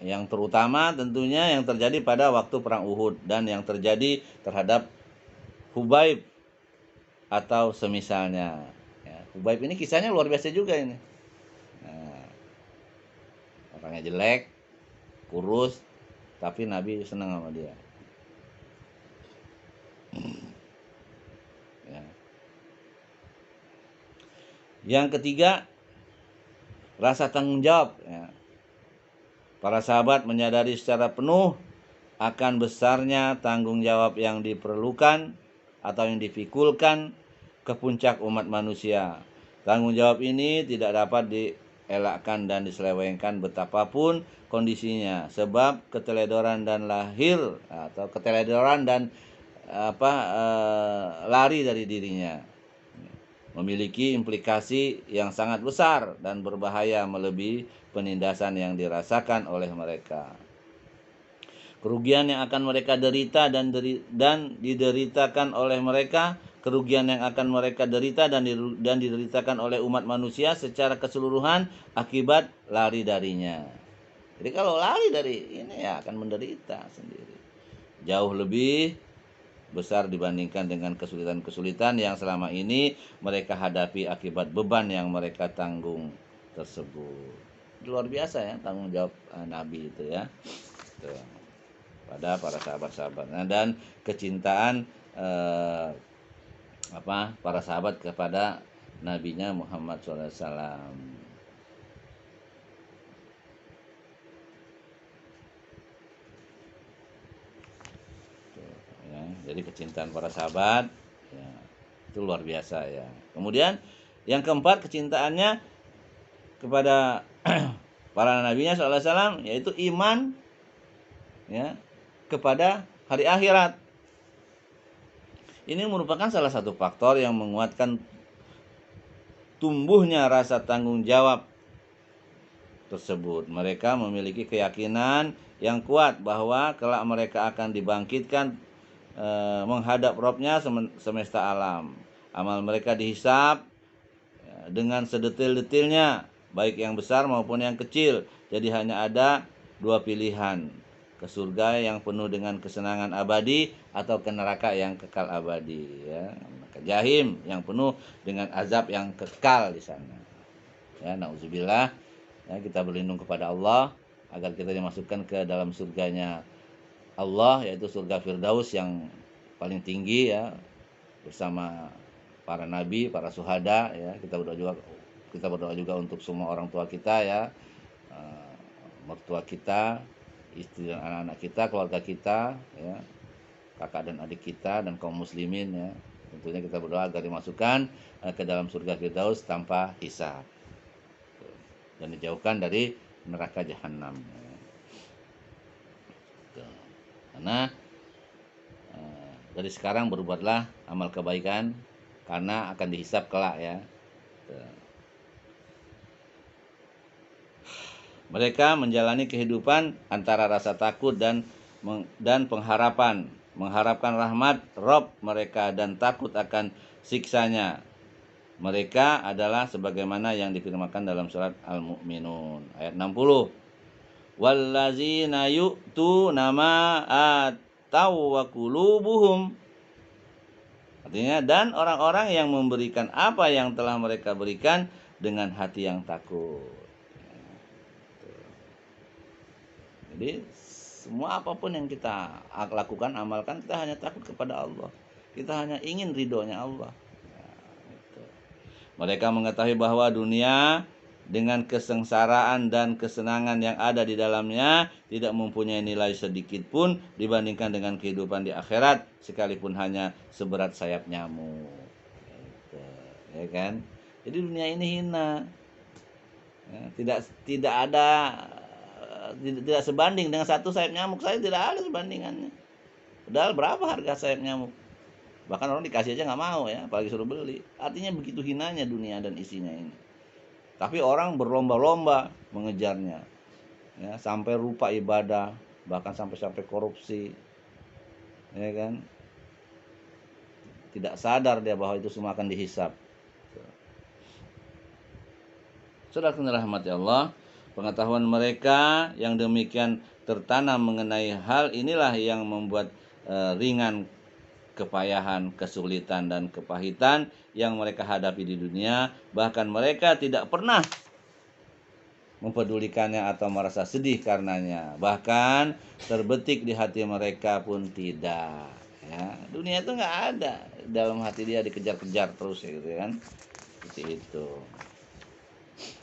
Yang terutama tentunya yang terjadi pada waktu perang Uhud dan yang terjadi terhadap Hubaib atau semisalnya. Ya, Hubaib ini kisahnya luar biasa juga ini. Nah, orangnya jelek, kurus, tapi Nabi senang sama dia. Ya. Yang ketiga, rasa tanggung jawab. Ya. Para sahabat menyadari secara penuh akan besarnya tanggung jawab yang diperlukan atau yang dipikulkan ke puncak umat manusia. Tanggung jawab ini tidak dapat dielakkan dan diselewengkan betapapun kondisinya, sebab keteledoran dan lari dari dirinya memiliki implikasi yang sangat besar dan berbahaya melebihi penindasan yang dirasakan oleh mereka. Kerugian yang akan mereka derita dan dideritakan oleh mereka, kerugian yang akan mereka derita dan dideritakan oleh umat manusia secara keseluruhan akibat lari darinya. Jadi kalau lari dari ini ya akan menderita sendiri. Jauh lebih besar dibandingkan dengan kesulitan-kesulitan yang selama ini mereka hadapi akibat beban yang mereka tanggung tersebut. Luar biasa ya tanggung jawab Nabi itu ya. Tuh, pada para sahabat-sahabat. Nah, dan kecintaan para sahabat kepada nabinya Muhammad SAW. Jadi kecintaan para sahabat ya, itu luar biasa ya. Kemudian yang keempat, kecintaannya kepada para nabinya SAW, yaitu iman ya kepada hari akhirat. Ini merupakan salah satu faktor yang menguatkan tumbuhnya rasa tanggung jawab tersebut. Mereka memiliki keyakinan yang kuat bahwa kelak mereka akan dibangkitkan menghadap Robnya semesta alam. Amal mereka dihisab dengan sedetil-detilnya, baik yang besar maupun yang kecil. Jadi hanya ada dua pilihan, ke surga yang penuh dengan kesenangan abadi atau ke neraka yang kekal abadi ya. Ke jahim yang penuh dengan azab yang kekal di sana. Ya, nauzubillah. Ya, kita berlindung kepada Allah agar kita dimasukkan ke dalam surganya Allah, yaitu surga Firdaus yang paling tinggi ya, bersama para nabi, para syuhada ya. Kita berdoa juga untuk semua orang tua kita ya, mertua kita, istri dan anak-anak kita, keluarga kita ya, kakak dan adik kita, dan kaum muslimin ya. Tentunya kita berdoa agar dimasukkan ke dalam surga Firdaus tanpa hisab dan dijauhkan dari neraka jahanam. Karena dari sekarang berbuatlah amal kebaikan karena akan dihisab kelak ya. Mereka menjalani kehidupan antara rasa takut dan pengharapan, mengharapkan rahmat Rob mereka dan takut akan siksanya. Mereka adalah sebagaimana yang difirmankan dalam surat Al-Mu'minun ayat 60. Wallazina yu'tuna ma atau wa qulubuhum. Artinya, dan orang-orang yang memberikan apa yang telah mereka berikan dengan hati yang takut. Jadi semua apapun yang kita lakukan, amalkan, kita hanya takut kepada Allah. Kita hanya ingin ridhonya Allah. Mereka mengetahui bahwa dunia dengan kesengsaraan dan kesenangan yang ada di dalamnya tidak mempunyai nilai sedikit pun dibandingkan dengan kehidupan di akhirat, sekalipun hanya seberat sayap nyamuk. Gitu, ya kan? Jadi dunia ini hina. Ya, tidak sebanding dengan satu sayap nyamuk. Saya tidak ada sebandingannya. Padahal berapa harga sayap nyamuk? Bahkan orang dikasih aja nggak mau ya, apalagi suruh beli. Artinya begitu hinanya dunia dan isinya ini. Tapi orang berlomba-lomba mengejarnya, ya, sampai rupa ibadah, bahkan sampai korupsi, ya kan? Tidak sadar dia bahwa itu semua akan dihisab. Saudaraku rahmati Allah, pengetahuan mereka yang demikian tertanam mengenai hal inilah yang membuat ringan kepayahan, kesulitan, dan kepahitan yang mereka hadapi di dunia. Bahkan mereka tidak pernah mempedulikannya atau merasa sedih karenanya. Bahkan terbetik di hati mereka pun tidak. Ya, dunia itu nggak ada dalam hati dia, dikejar-kejar terus ya, gitu kan. Seperti itu.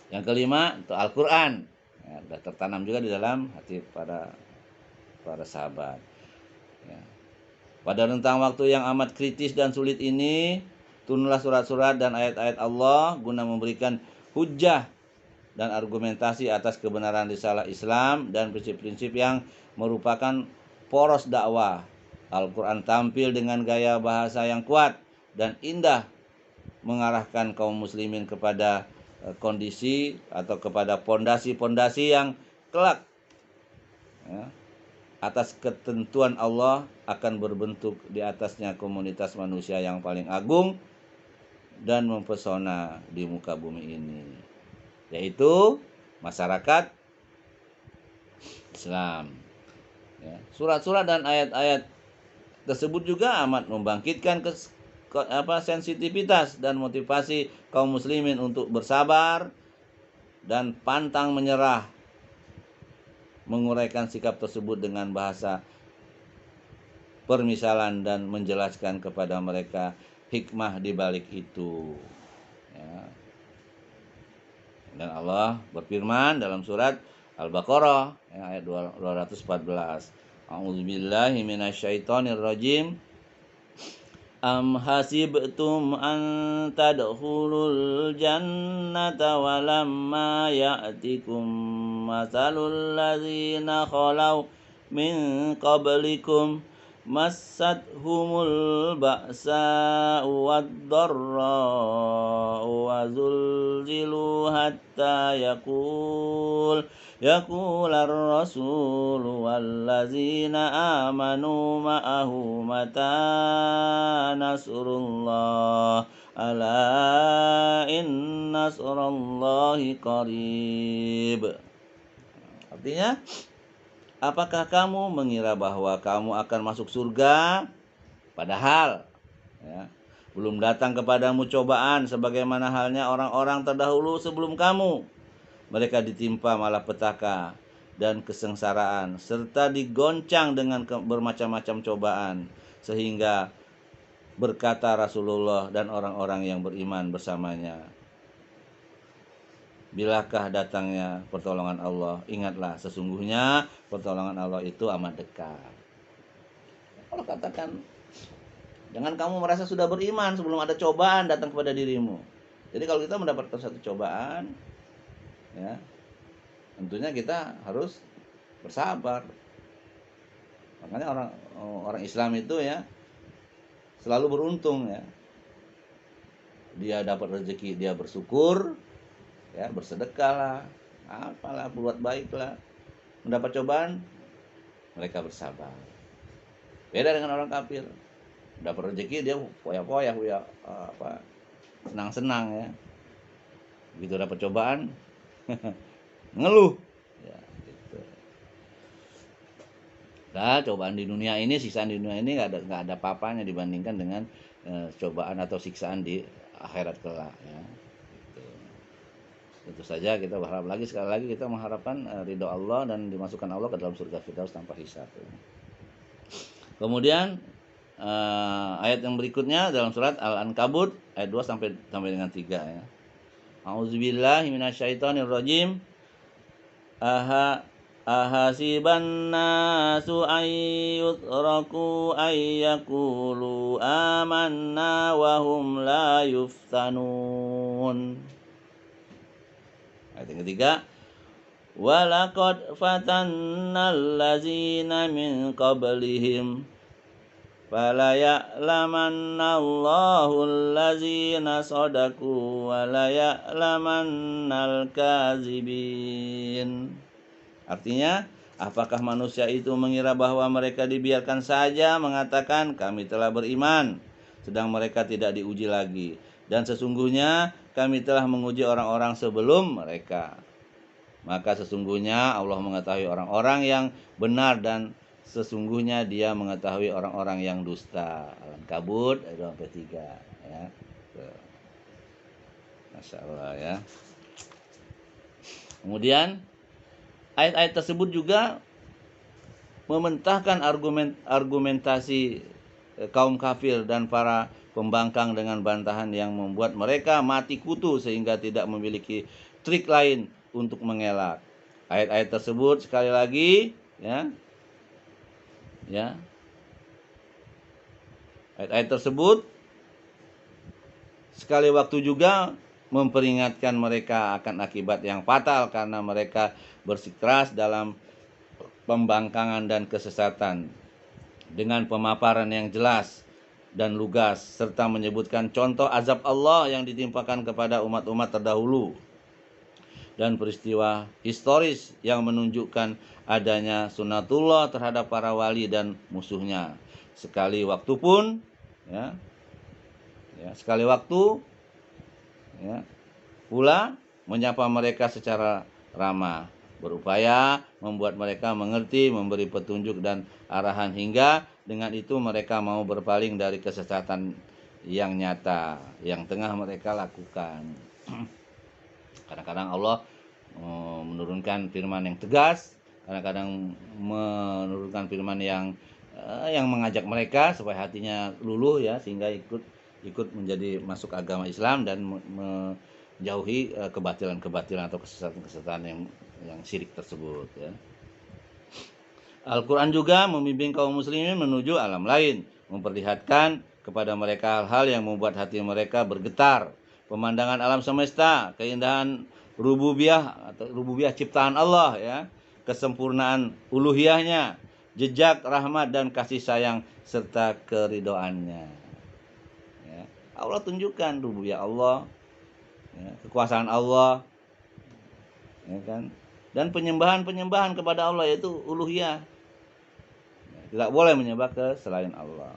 Yang kelima itu Al-Quran. Ya, sudah tertanam juga di dalam hati para sahabat. Ya. Pada rentang waktu yang amat kritis dan sulit ini, turunlah surat-surat dan ayat-ayat Allah guna memberikan hujah dan argumentasi atas kebenaran risalah Islam dan prinsip-prinsip yang merupakan poros dakwah. Al-Quran tampil dengan gaya bahasa yang kuat dan indah, mengarahkan kaum muslimin kepada kondisi atau kepada pondasi-pondasi yang kelak ya, atas ketentuan Allah akan berbentuk di atasnya komunitas manusia yang paling agung dan mempesona di muka bumi ini, yaitu masyarakat Islam. Ya, surat-surat dan ayat-ayat tersebut juga amat membangkitkan sensitivitas dan motivasi kaum muslimin untuk bersabar dan pantang menyerah, menguraikan sikap tersebut dengan bahasa permisalan dan menjelaskan kepada mereka hikmah di balik itu. Ya. Dan Allah berfirman dalam surat Al-Baqarah ya, ayat 214. A'udzubillahi minasyaitonirrajim. Am hasibtum an tadkhulul jannata walamma ya'tikum mathalul ladzina khalaw min qablikum massathumul ba'sa'u wad-dharra'u wa zulzilu hatta yaqular rasulu wallazina amanu ma'ahu mata nasrullah ala inna nasrallahi qarib. Artinya, apakah kamu mengira bahwa kamu akan masuk surga padahal belum datang kepadamu cobaan sebagaimana halnya orang-orang terdahulu sebelum kamu? Mereka ditimpa malapetaka dan kesengsaraan serta digoncang dengan bermacam-macam cobaan, sehingga berkata Rasulullah dan orang-orang yang beriman bersamanya, bilakah datangnya pertolongan Allah? Ingatlah, sesungguhnya pertolongan Allah itu amat dekat. Allah katakan, jangan kamu merasa sudah beriman sebelum ada cobaan datang kepada dirimu. Jadi kalau kita mendapatkan satu cobaan, tentunya kita harus bersabar. Makanya orang Islam itu selalu beruntung. Dia dapat rezeki, dia bersyukur, bersedekahlah, apalah, berbuat baiklah. Mendapat cobaan, mereka bersabar. Beda dengan orang kafir. Dapat rezeki, dia foya-foya, senang-senang. Begitu dapat cobaan, ngeluh. Gitu. Nah, cobaan di dunia ini, siksaan di dunia ini nggak ada apa-apanya dibandingkan dengan cobaan atau siksaan di akhirat kelak. Gitu. Tentu saja kita berharap lagi, sekali lagi kita mengharapkan ridho Allah dan dimasukkan Allah ke dalam surga Firdaus tanpa hisab. Kemudian ayat yang berikutnya dalam surat Al-Ankabut ayat 2 sampai dengan 3. A'udzubillahi minasyaitonirrajim. Ahasiban nasu ayyutraku ayyakulu amanna wa hum la yuftanun. Ayat yang ketiga, walaqad fatannal ladzina min qablihim fala ya'lamanna Allahul ladzina shadaku wa la ya'lamannal kadzibin. Artinya, apakah manusia itu mengira bahwa mereka dibiarkan saja mengatakan kami telah beriman, sedang mereka tidak diuji lagi. Dan sesungguhnya kami telah menguji orang-orang sebelum mereka. Maka sesungguhnya Allah mengetahui orang-orang yang benar dan sesungguhnya dia mengetahui orang-orang yang dusta. Al-Ankabut ayat 2-3. Masya Allah. Kemudian ayat-ayat tersebut juga mementahkan argumentasi kaum kafir dan para pembangkang dengan bantahan yang membuat mereka mati kutu sehingga tidak memiliki trik lain untuk mengelak. Ayat-ayat tersebut sekali lagi ayat-ayat tersebut sekali waktu juga memperingatkan mereka akan akibat yang fatal karena mereka bersikeras dalam pembangkangan dan kesesatan dengan pemaparan yang jelas dan lugas serta menyebutkan contoh azab Allah yang ditimpakan kepada umat-umat terdahulu dan peristiwa historis yang menunjukkan adanya sunatullah terhadap para wali dan musuhnya. Sekali waktu pun sekali waktu pula menyapa mereka secara ramah, berupaya membuat mereka mengerti, memberi petunjuk dan arahan hingga dengan itu mereka mau berpaling dari kesesatan yang nyata yang tengah mereka lakukan. Kadang-kadang Allah menurunkan firman yang tegas, kadang-kadang menurunkan firman yang mengajak mereka supaya hatinya luluh sehingga ikut menjadi masuk agama Islam dan menjauhi kebatilan-kebatilan atau kesesatan-kesesatan yang syirik tersebut. Al-Quran juga membimbing kaum muslimin menuju alam lain, memperlihatkan kepada mereka hal-hal yang membuat hati mereka bergetar. Pemandangan alam semesta, keindahan rububiyah atau rububiyah ciptaan Allah ya, kesempurnaan uluhiyahnya, jejak rahmat dan kasih sayang serta keridoannya. Ya. Allah tunjukkan rububiyah Allah, ya, kekuasaan Allah, ya kan? Dan penyembahan kepada Allah yaitu uluhiyah. Tidak boleh menyembah ke selain Allah.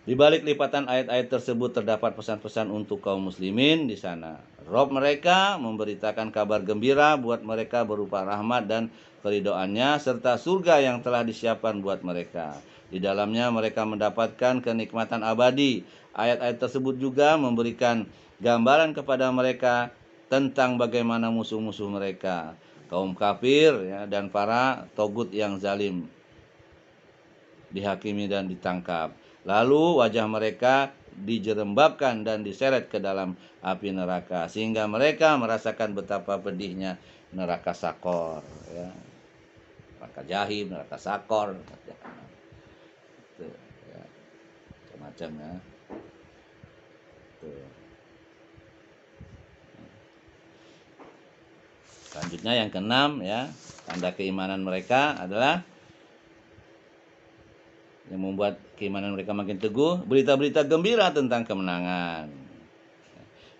Di balik lipatan ayat-ayat tersebut terdapat pesan-pesan untuk kaum muslimin di sana. Rob mereka memberitakan kabar gembira buat mereka berupa rahmat dan keridoannya serta surga yang telah disiapkan buat mereka. Di dalamnya mereka mendapatkan kenikmatan abadi. Ayat-ayat tersebut juga memberikan gambaran kepada mereka tentang bagaimana musuh-musuh mereka, kaum kafir ya, dan para togut yang zalim dihakimi dan ditangkap. Lalu wajah mereka dijerembabkan dan diseret ke dalam api neraka sehingga mereka merasakan betapa pedihnya neraka sakor ya. Neraka jahim, neraka sakor, itu ya, macam-macam ya. Tuh. Selanjutnya yang keenam ya, tanda keimanan mereka adalah yang membuat keimanan mereka makin teguh, berita-berita gembira tentang kemenangan.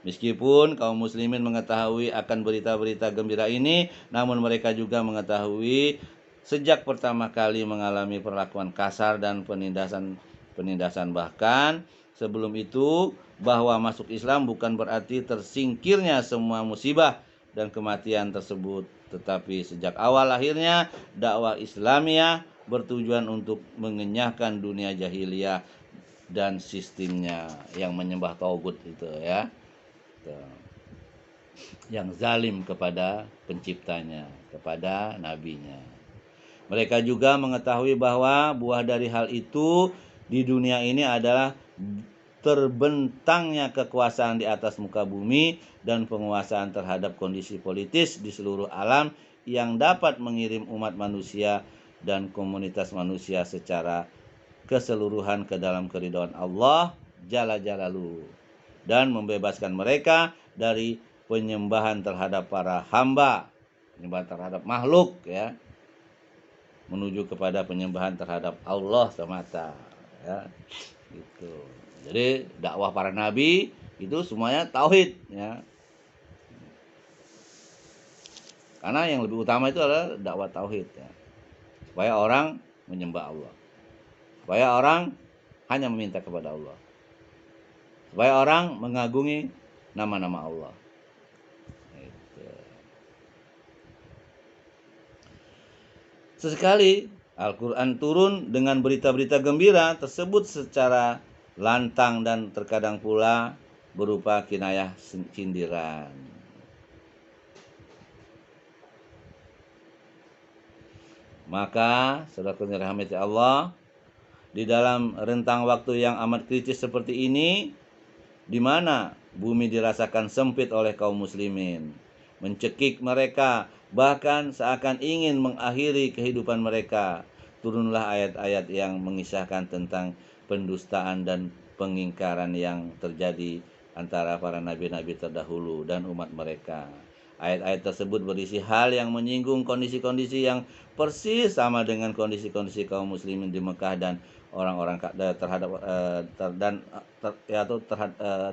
Meskipun kaum muslimin mengetahui akan berita-berita gembira ini, namun mereka juga mengetahui sejak pertama kali mengalami perlakuan kasar dan penindasan bahkan sebelum itu bahwa masuk Islam bukan berarti tersingkirnya semua musibah dan kematian tersebut, tetapi sejak awal lahirnya dakwah Islamiyah bertujuan untuk mengenyahkan dunia jahiliyah dan sistemnya yang menyembah tauhid itu ya, yang zalim kepada penciptanya, kepada nabinya. Mereka juga mengetahui bahwa buah dari hal itu di dunia ini adalah terbentangnya kekuasaan di atas muka bumi dan penguasaan terhadap kondisi politis di seluruh alam yang dapat mengirim umat manusia dan komunitas manusia secara keseluruhan ke dalam keridhaan Allah Jalla Jalaluhu dan membebaskan mereka dari penyembahan terhadap para hamba, penyembahan terhadap makhluk ya, menuju kepada penyembahan terhadap Allah semata ya. Gitu. Jadi dakwah para nabi itu semuanya tauhid ya. Karena yang lebih utama itu adalah dakwah tauhid ya. Supaya orang menyembah Allah. Supaya orang hanya meminta kepada Allah. Supaya orang mengagungi nama-nama Allah. Gitu. Sesekali Al-Quran turun dengan berita-berita gembira tersebut secara lantang dan terkadang pula berupa kinayah sindiran. Maka, saudaraku dirahmati Allah, di dalam rentang waktu yang amat kritis seperti ini, di mana bumi dirasakan sempit oleh kaum muslimin, mencekik mereka, bahkan seakan ingin mengakhiri kehidupan mereka, turunlah ayat-ayat yang mengisahkan tentang pendustaan dan pengingkaran yang terjadi antara para nabi-nabi terdahulu dan umat mereka. Ayat-ayat tersebut berisi hal yang menyinggung kondisi-kondisi yang persis sama dengan kondisi-kondisi kaum muslimin di Mekah dan orang-orang terhadap dan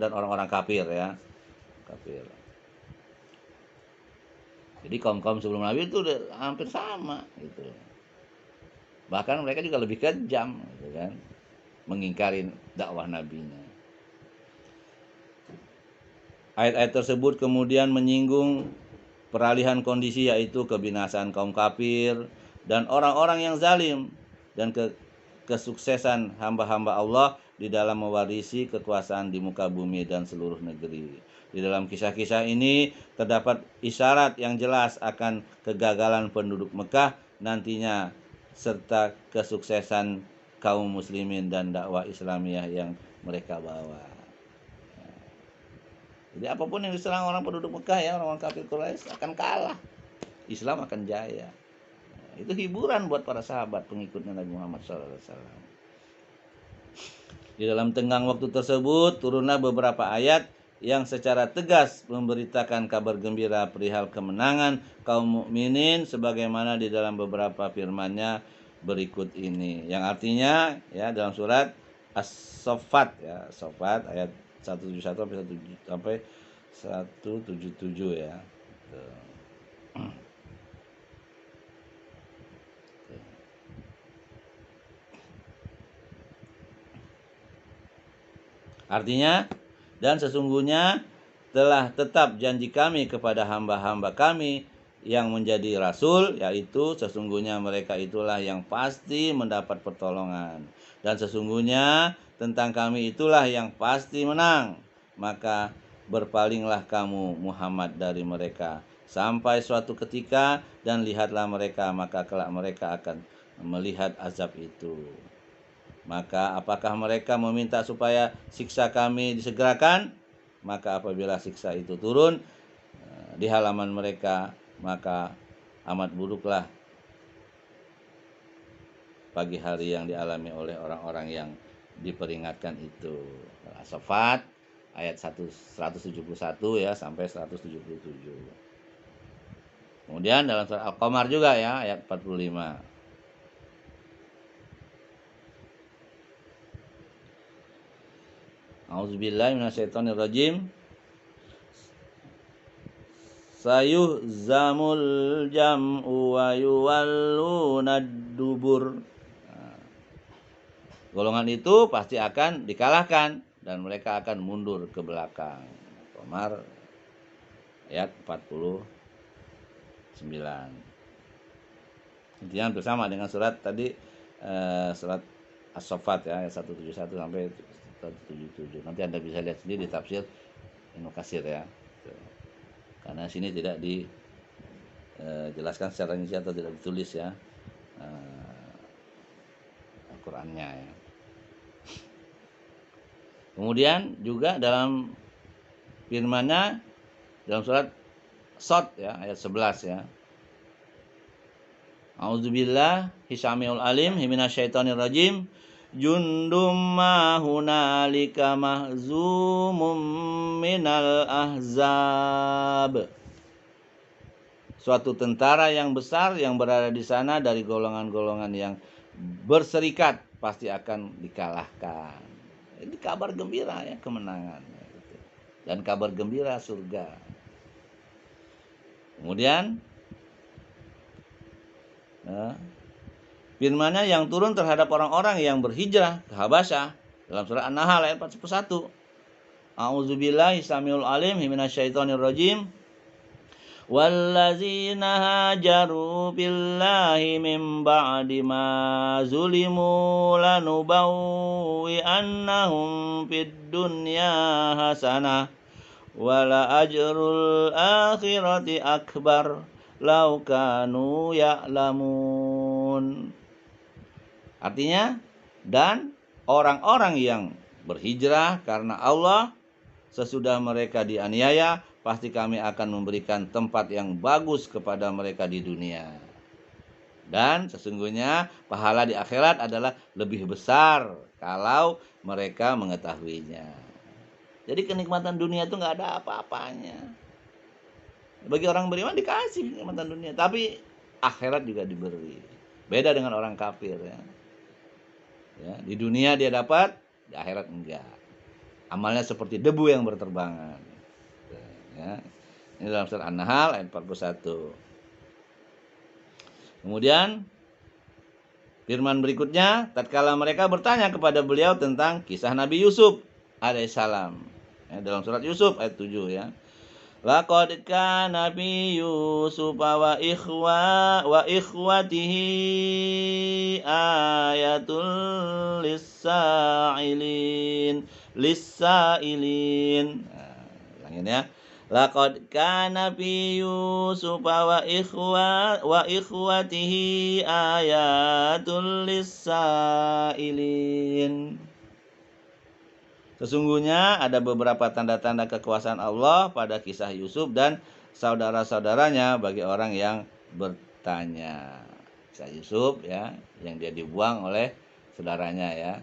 orang-orang kafir ya. Kafir. Jadi kaum-kaum sebelum Nabi itu udah hampir sama gitu. Bahkan mereka juga lebih kejam gitu kan, mengingkari dakwah nabinya. Ayat-ayat tersebut kemudian menyinggung peralihan kondisi yaitu kebinasaan kaum kafir dan orang-orang yang zalim dan kesuksesan hamba-hamba Allah di dalam mewarisi kekuasaan di muka bumi dan seluruh negeri. Di dalam kisah-kisah ini terdapat isyarat yang jelas akan kegagalan penduduk Mekah nantinya serta kesuksesan kaum muslimin dan dakwah Islamiyah yang mereka bawa. Jadi apapun yang diserang orang penduduk Mekah ya, orang-orang kafir Quraisy akan kalah. Islam akan jaya. Itu hiburan buat para sahabat pengikutnya Nabi Muhammad SAW. Di dalam tenggang waktu tersebut turunlah beberapa ayat yang secara tegas memberitakan kabar gembira perihal kemenangan kaum mukminin sebagaimana di dalam beberapa firman-Nya berikut ini. Yang artinya ya dalam surat As-Saffat ya, Saffat ayat 171 sampai 177 ya. Artinya, dan sesungguhnya telah tetap janji kami kepada hamba-hamba kami yang menjadi rasul, yaitu sesungguhnya mereka itulah yang pasti mendapat pertolongan. Dan sesungguhnya tentang kami itulah yang pasti menang. Maka berpalinglah kamu Muhammad dari mereka sampai suatu ketika dan lihatlah mereka, maka kelak mereka akan melihat azab itu. Maka apakah mereka meminta supaya siksa kami disegerakan? Maka apabila siksa itu turun di halaman mereka, maka amat buruklah pagi hari yang dialami oleh orang-orang yang diperingatkan itu. As-Saffat ayat 171 ya sampai 177. Kemudian dalam surat Al-Qamar juga ya ayat 45. A'udzubillahi minasyaitonirrajim. Sayuhzamul jam'u wa yuwalluna dubur. Golongan itu pasti akan dikalahkan dan mereka akan mundur ke belakang. Qamar ayat 49. Intinya hampir sama dengan surat tadi surat As-Saffat ya ayat 171 sampai 177. Nanti Anda bisa lihat sendiri di tafsir Ibnu Katsir ya. Karena sini tidak dijelaskan secara rinci atau tidak ditulis ya Al-Qur'annya ya. Kemudian juga dalam firman-Nya dalam surat Shad ya ayat 11 ya. A'udzubillah hisamiul alim minasyaitonirrajim. Jundum ma hunalika mahzumum minal ahzab. Suatu tentara yang besar yang berada di sana dari golongan-golongan yang berserikat pasti akan dikalahkan. Ini kabar gembira ya kemenangan dan kabar gembira surga. Kemudian firman-Nya yang turun terhadap orang-orang yang berhijrah ke Habasyah dalam surah An-Nahl ayat 41. A'udzubillahi samiul alim minasyaitonirrajim. Wallazina hajaru billahi min ba'di ma zulimu lanubawwi annahum fid dunya hasanah wala ajrul akhirati akbar law kanu ya'lamun. Artinya, dan orang-orang yang berhijrah karena Allah sesudah mereka dianiaya, pasti kami akan memberikan tempat yang bagus kepada mereka di dunia. Dan sesungguhnya pahala di akhirat adalah lebih besar kalau mereka mengetahuinya. Jadi kenikmatan dunia itu nggak ada apa-apanya. Bagi orang beriman dikasih kenikmatan dunia, tapi akhirat juga diberi. Beda dengan orang kafir ya. Ya, di dunia dia dapat, di akhirat enggak. Amalnya seperti debu yang berterbangan. Ya. Ini dalam surat An-Nahl ayat 41. Kemudian firman berikutnya, tatkala mereka bertanya kepada beliau tentang kisah Nabi Yusuf alaihissalam. Ya, dalam surat Yusuf ayat 7 ya. Laqad kana fi Yusuf wa ikhwatihi ayatul lis-sa'ilin. Ulangin ya. Laqad kana fi Yusuf wa ikhwatihi ayatul lis-sa'ilin. Sesungguhnya ada beberapa tanda-tanda kekuasaan Allah pada kisah Yusuf dan saudara-saudaranya bagi orang yang bertanya. menyiksa Yusuf ya, yang dia dibuang oleh saudaranya ya,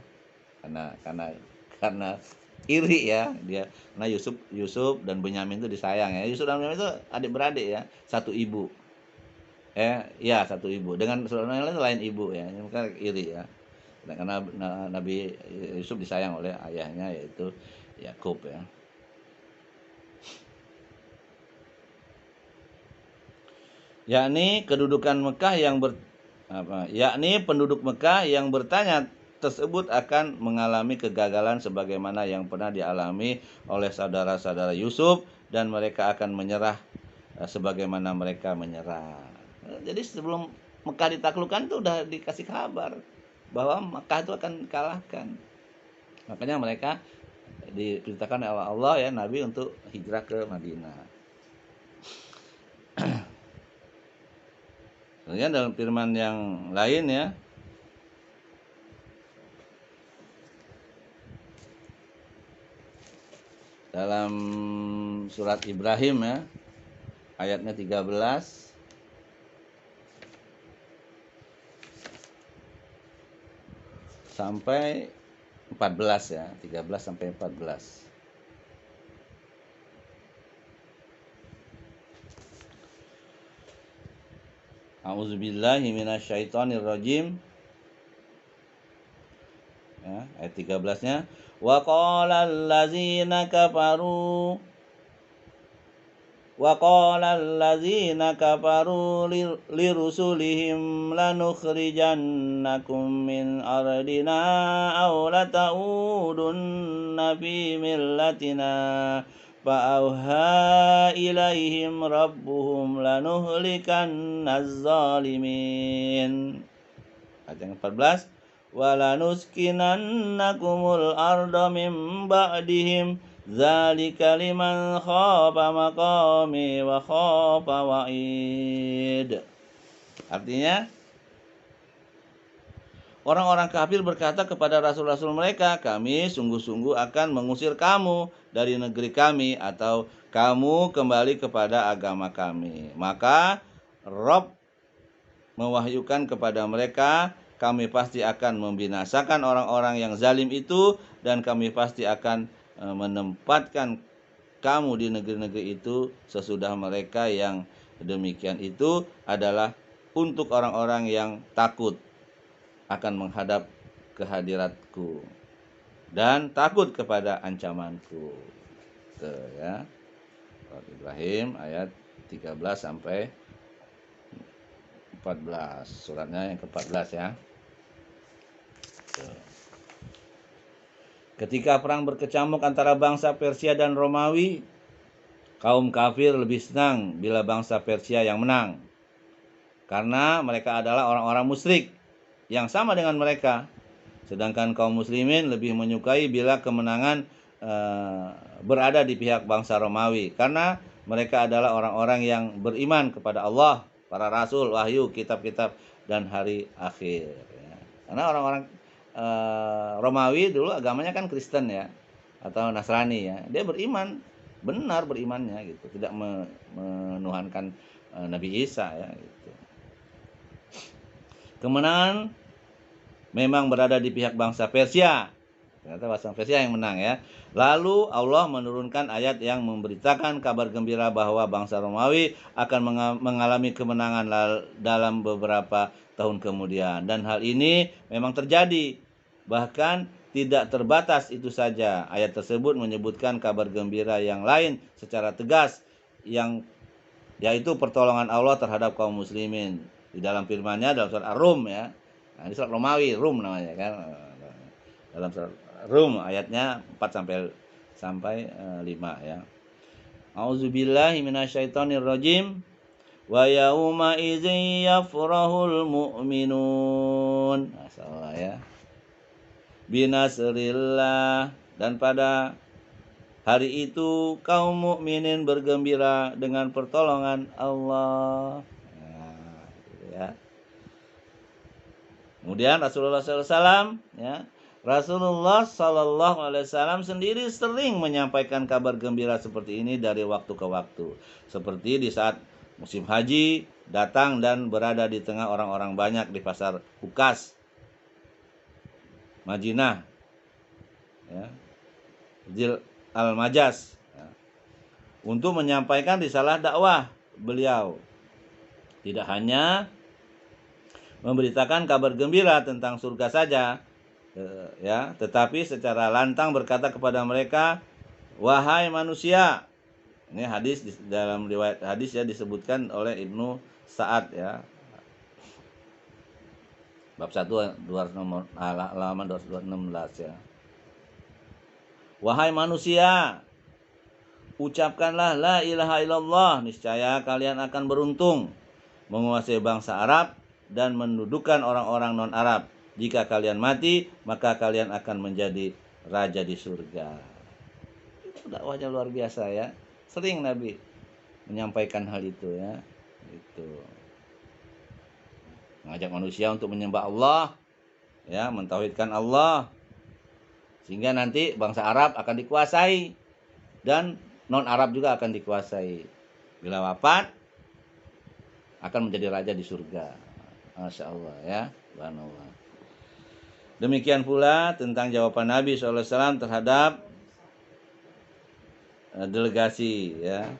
karena iri ya dia. Nah, Yusuf dan Benyamin itu disayang ya. Yusuf dan Benyamin itu adik-beradik ya, satu ibu. Ya satu ibu. Dengan saudara yang lain ibu ya. Ini maka iri ya. Karena Nabi Yusuf disayang oleh ayahnya yaitu Yakub ya. Yakni kedudukan Mekah yakni penduduk Mekah yang bertanya tersebut akan mengalami kegagalan sebagaimana yang pernah dialami oleh saudara-saudara Yusuf, dan mereka akan menyerah sebagaimana mereka menyerah. Jadi sebelum Mekah ditaklukkan itu udah dikasih kabar bahwa Mekah itu akan dikalahkan. Makanya mereka diperintahkan oleh Allah ya, Nabi untuk hijrah ke Madinah. Kemudian dalam firman yang lain ya, dalam surat Ibrahim ya, ayatnya 13 sampai 14 ya, 13 sampai 14. A'udzubillahi minasyaitonirrajim. Ya, ayat 13-nya, wa qala allazina kafaru lirusulihim lanukhrijannakum min ardina aw lata'udunna fi millatina fa'auha ilaihim rabbuhum lanuhlikanna az-zalimin. Ayat yang 14, walanuskinannakumul arda min ba'dihim dzalika liman khafa maqami wa khafa wa'id. Artinya, orang-orang kafir berkata kepada rasul-rasul mereka, kami sungguh-sungguh akan mengusir kamu dari negeri kami atau kamu kembali kepada agama kami. Maka Rabb mewahyukan kepada mereka, kami pasti akan membinasakan orang-orang yang zalim itu, dan kami pasti akan menempatkan kamu di negeri-negeri itu sesudah mereka. Yang demikian itu adalah untuk orang-orang yang takut akan menghadap kehadiratku dan takut kepada ancamanku. Tuh ya. Surat Ibrahim ayat 13 sampai 14. Suratnya yang ke-14 ya. Tuh. Ketika perang berkecamuk antara bangsa Persia dan Romawi, kaum kafir lebih senang bila bangsa Persia yang menang, karena mereka adalah orang-orang musyrik yang sama dengan mereka. Sedangkan kaum muslimin lebih menyukai bila kemenangan berada di pihak bangsa Romawi, karena mereka adalah orang-orang yang beriman kepada Allah, para rasul, wahyu, kitab-kitab, dan hari akhir ya. Karena orang-orang Romawi dulu agamanya kan Kristen ya, atau Nasrani ya. Dia beriman, benar berimannya gitu, tidak menuhankan Nabi Isa ya gitu. Kemenangan memang berada di pihak bangsa Persia. Ternyata bangsa Persia yang menang ya. Lalu Allah menurunkan ayat yang memberitakan kabar gembira bahwa bangsa Romawi akan mengalami kemenangan dalam beberapa tahun kemudian. Dan hal ini memang terjadi. Bahkan tidak terbatas itu saja. Ayat tersebut menyebutkan kabar gembira yang lain secara tegas, yaitu pertolongan Allah terhadap kaum muslimin. Di dalam firman-Nya dalam surat Ar-Rum ya. Nah, ini surat Romawi, Rum namanya kan. Dalam surat Rum ayatnya 4 sampai 5 ya. A'udzubillahi minasyaitonirrajim. Wa yauma idzin yafrahul mu'minun. Masalah ya. Binasrillah, dan pada hari itu kaum mukminin bergembira dengan pertolongan Allah. Ya. Kemudian Rasulullah SAW ya, Rasulullah SAW sendiri sering menyampaikan kabar gembira seperti ini dari waktu ke waktu, seperti di saat musim haji datang dan berada di tengah orang-orang banyak di pasar Ukas, Madinah, ya, Zil al-Majas, ya, untuk menyampaikan risalah dakwah beliau. Tidak hanya memberitakan kabar gembira tentang surga saja, ya, tetapi secara lantang berkata kepada mereka, wahai manusia. Ini hadis dalam riwayat hadis ya disebutkan oleh Ibnu Sa'ad ya. Bab 1 halaman 216 ya. Wahai manusia, ucapkanlah la ilaha illallah, niscaya kalian akan beruntung menguasai bangsa Arab dan mendudukan orang-orang non-Arab. Jika kalian mati, maka kalian akan menjadi raja di surga. Itu dakwahnya luar biasa ya. Sering Nabi menyampaikan hal itu ya. Itu mengajak manusia untuk menyembah Allah, ya, mentauhidkan Allah, sehingga nanti bangsa Arab akan dikuasai dan non-Arab juga akan dikuasai. Bila wafat akan menjadi raja di surga. Masya Allah ya. Subhanallah. Demikian pula tentang jawaban Nabi SAW terhadap delegasi ya.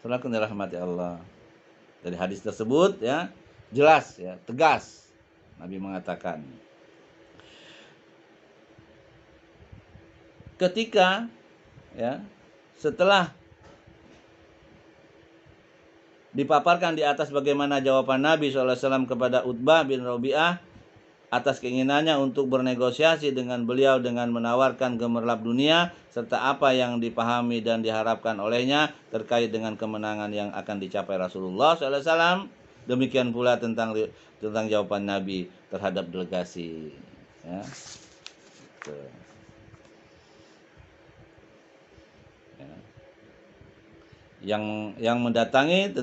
Saudaraku yang dirahmati Allah. Dari hadis tersebut ya, jelas ya, tegas Nabi mengatakan, ketika ya setelah dipaparkan di atas bagaimana jawaban Nabi SAW kepada Utbah bin Rabi'ah atas keinginannya untuk bernegosiasi dengan beliau dengan menawarkan gemerlap dunia serta apa yang dipahami dan diharapkan olehnya terkait dengan kemenangan yang akan dicapai Rasulullah SAW. Demikian pula tentang jawaban Nabi terhadap delegasi. Ya. Yang mendatangi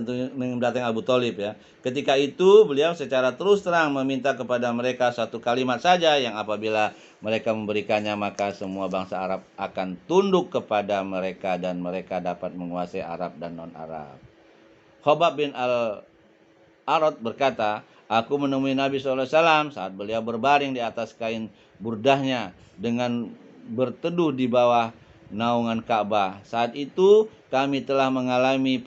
Abu Thalib ya. Ketika itu beliau secara terus terang meminta kepada mereka satu kalimat saja yang apabila mereka memberikannya maka semua bangsa Arab akan tunduk kepada mereka dan mereka dapat menguasai Arab dan non-Arab. Khobab bin Al-Arad berkata, aku menemui Nabi SAW saat beliau berbaring di atas kain burdahnya dengan berteduh di bawah naungan Ka'bah. Saat itu kami telah mengalami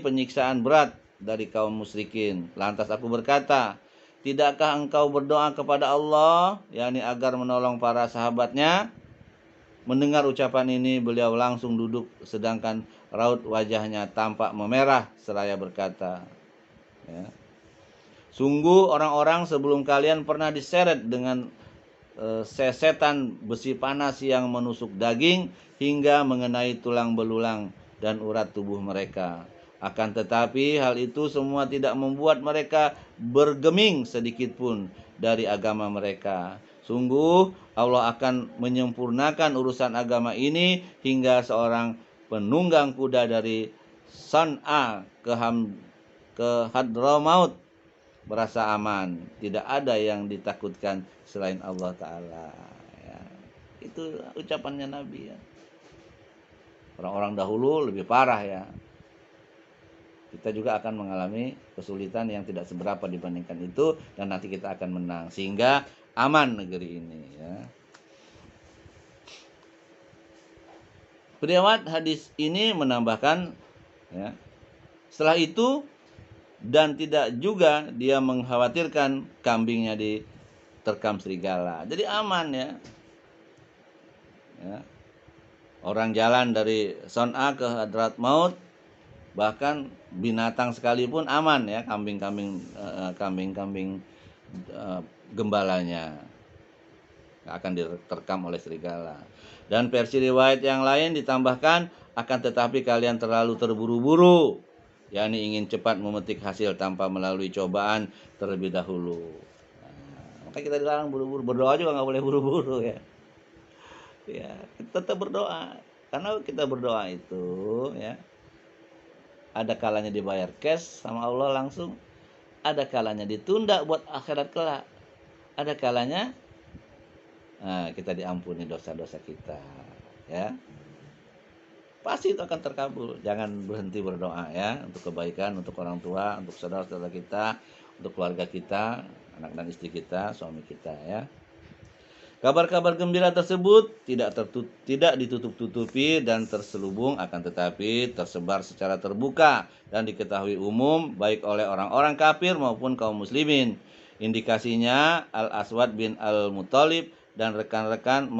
penyiksaan berat dari kaum musyrikin. Lantas aku berkata, tidakkah engkau berdoa kepada Allah, yakni agar menolong para sahabatnya? Mendengar ucapan ini, beliau langsung duduk sedangkan raut wajahnya tampak memerah seraya berkata, ya, sungguh orang-orang sebelum kalian pernah diseret dengan sesetan besi panas yang menusuk daging hingga mengenai tulang belulang dan urat tubuh mereka. Akan tetapi hal itu semua tidak membuat mereka bergeming sedikit pun dari agama mereka. Sungguh Allah akan menyempurnakan urusan agama ini hingga seorang penunggang kuda dari San'a ke Hadramaut merasa aman, tidak ada yang ditakutkan selain Allah Ta'ala ya. Itu ucapannya Nabi ya. Orang-orang dahulu lebih parah ya. Kita juga akan mengalami kesulitan yang tidak seberapa dibandingkan itu, dan nanti kita akan menang sehingga aman negeri ini ya. Periwayat hadis ini menambahkan ya, setelah itu dan tidak juga dia mengkhawatirkan kambingnya diterkam serigala. Jadi aman ya. Ya. Orang jalan dari Son'a ke Hadramaut, bahkan binatang sekalipun aman ya, kambing-kambing gembalanya akan diterkam oleh serigala. Dan versi riwayat yang lain ditambahkan, akan tetapi kalian terlalu terburu-buru, yakni ingin cepat memetik hasil tanpa melalui cobaan terlebih dahulu. Nah, maka kita dilarang buru-buru. Berdoa juga nggak boleh buru-buru ya. Ya, kita tetap berdoa. Karena kita berdoa itu ya, ada kalanya dibayar cash sama Allah langsung, ada kalanya ditunda buat akhirat kelak, ada kalanya kita diampuni dosa-dosa kita, ya. Pasti itu akan terkabul. Jangan berhenti berdoa ya, untuk kebaikan, untuk orang tua, untuk saudara-saudara kita, untuk keluarga kita, anak dan istri kita, suami kita ya. Kabar-kabar gembira tersebut tidak ditutup-tutupi dan terselubung, akan tetapi tersebar secara terbuka dan diketahui umum baik oleh orang-orang kafir maupun kaum muslimin. Indikasinya Al-Aswad bin Al-Muttalib dan rekan-rekan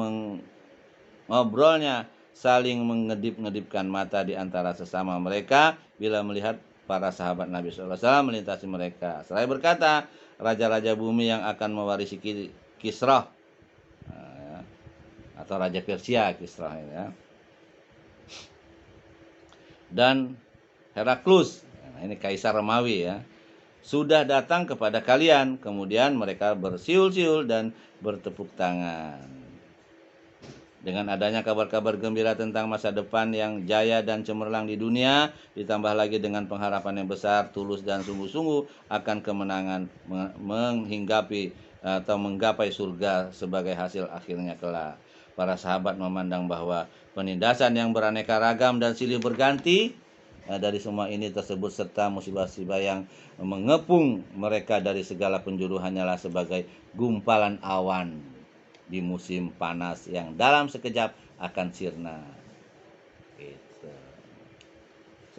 mengobrolnya saling mengedip-ngedipkan mata di antara sesama mereka bila melihat para sahabat Nabi SAW melintasi mereka. Seraya berkata, raja-raja bumi yang akan mewarisi Kisra atau Raja Persia, Kisra ya, dan Heraklus, nah ini Kaisar Romawi ya, sudah datang kepada kalian. Kemudian mereka bersiul-siul dan bertepuk tangan. Dengan adanya kabar-kabar gembira tentang masa depan yang jaya dan cemerlang di dunia, ditambah lagi dengan pengharapan yang besar, tulus dan sungguh-sungguh akan kemenangan menghinggapi atau menggapai surga sebagai hasil akhirnya kelak. Para sahabat memandang bahwa penindasan yang beraneka ragam dan silih berganti dari semua ini tersebut serta musibah-musibah yang mengepung mereka dari segala penjuru hanyalah sebagai gumpalan awan di musim panas yang dalam sekejap akan sirna. Gitu.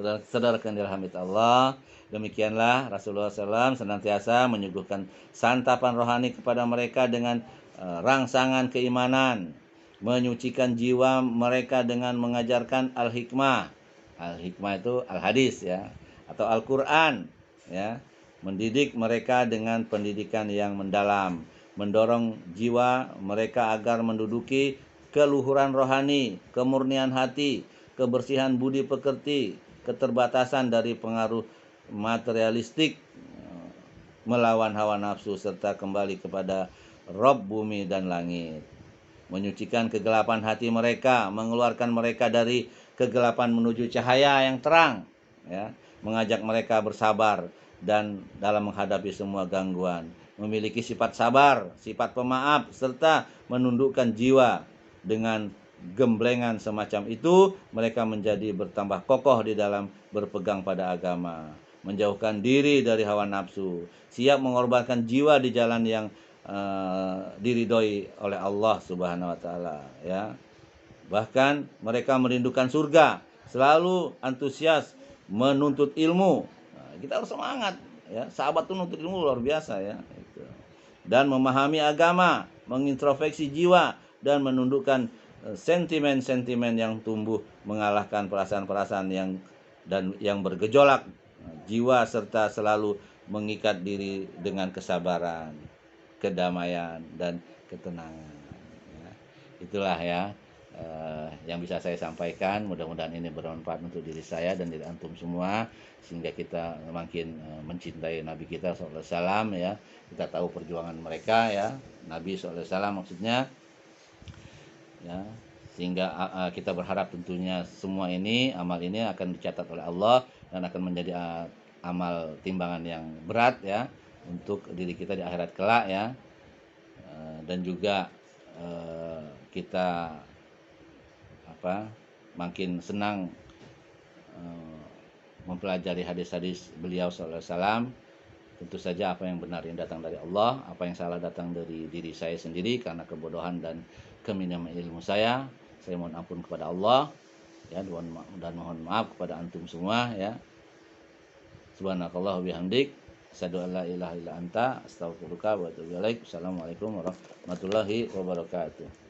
Saudara-saudara yang dirahmati Allah, demikianlah Rasulullah SAW senantiasa menyuguhkan santapan rohani kepada mereka dengan rangsangan keimanan, menyucikan jiwa mereka dengan mengajarkan al-hikmah. Al-hikmah itu al-hadis ya, atau Al-Qur'an ya, mendidik mereka dengan pendidikan yang mendalam, mendorong jiwa mereka agar menduduki keluhuran rohani, kemurnian hati, kebersihan budi pekerti, keterbatasan dari pengaruh materialistik, melawan hawa nafsu, serta kembali kepada Rob bumi dan langit. Menyucikan kegelapan hati mereka, mengeluarkan mereka dari kegelapan menuju cahaya yang terang, ya, mengajak mereka bersabar dan dalam menghadapi semua gangguan, memiliki sifat sabar, sifat pemaaf, serta menundukkan jiwa. Dengan gemblengan semacam itu, mereka menjadi bertambah kokoh di dalam berpegang pada agama, menjauhkan diri dari hawa nafsu, siap mengorbankan jiwa di jalan yang diridhoi oleh Allah Subhanahu wa taala ya. Bahkan mereka merindukan surga, selalu antusias menuntut ilmu. Nah, kita harus semangat ya. Sahabat itu menuntut ilmu luar biasa ya. Dan memahami agama, mengintrospeksi jiwa dan menundukkan sentimen-sentimen yang tumbuh, mengalahkan perasaan-perasaan yang bergejolak jiwa, serta selalu mengikat diri dengan kesabaran, kedamaian dan ketenangan. Ya, itulah ya yang bisa saya sampaikan. Mudah-mudahan ini bermanfaat untuk diri saya dan diri antum semua, sehingga kita makin mencintai Nabi kita SAW ya. Kita tahu perjuangan mereka ya, Nabi SAW maksudnya ya, sehingga kita berharap tentunya semua ini, amal ini akan dicatat oleh Allah dan akan menjadi amal timbangan yang berat ya untuk diri kita di akhirat kelak ya. Dan juga kita makin senang mempelajari hadis-hadis beliau sallallahu alaihi wasallam. Tentu saja apa yang benar yang datang dari Allah, apa yang salah datang dari diri saya sendiri karena kebodohan dan keminim ilmu saya. Saya mohon ampun kepada Allah ya, dan mohon maaf kepada antum semua ya. Subhanakallah wa bihamdik, asyhadu an la ilaha illa anta, astaghfiruka wa atubu ilaik. Assalamualaikum warahmatullahi wabarakatuh.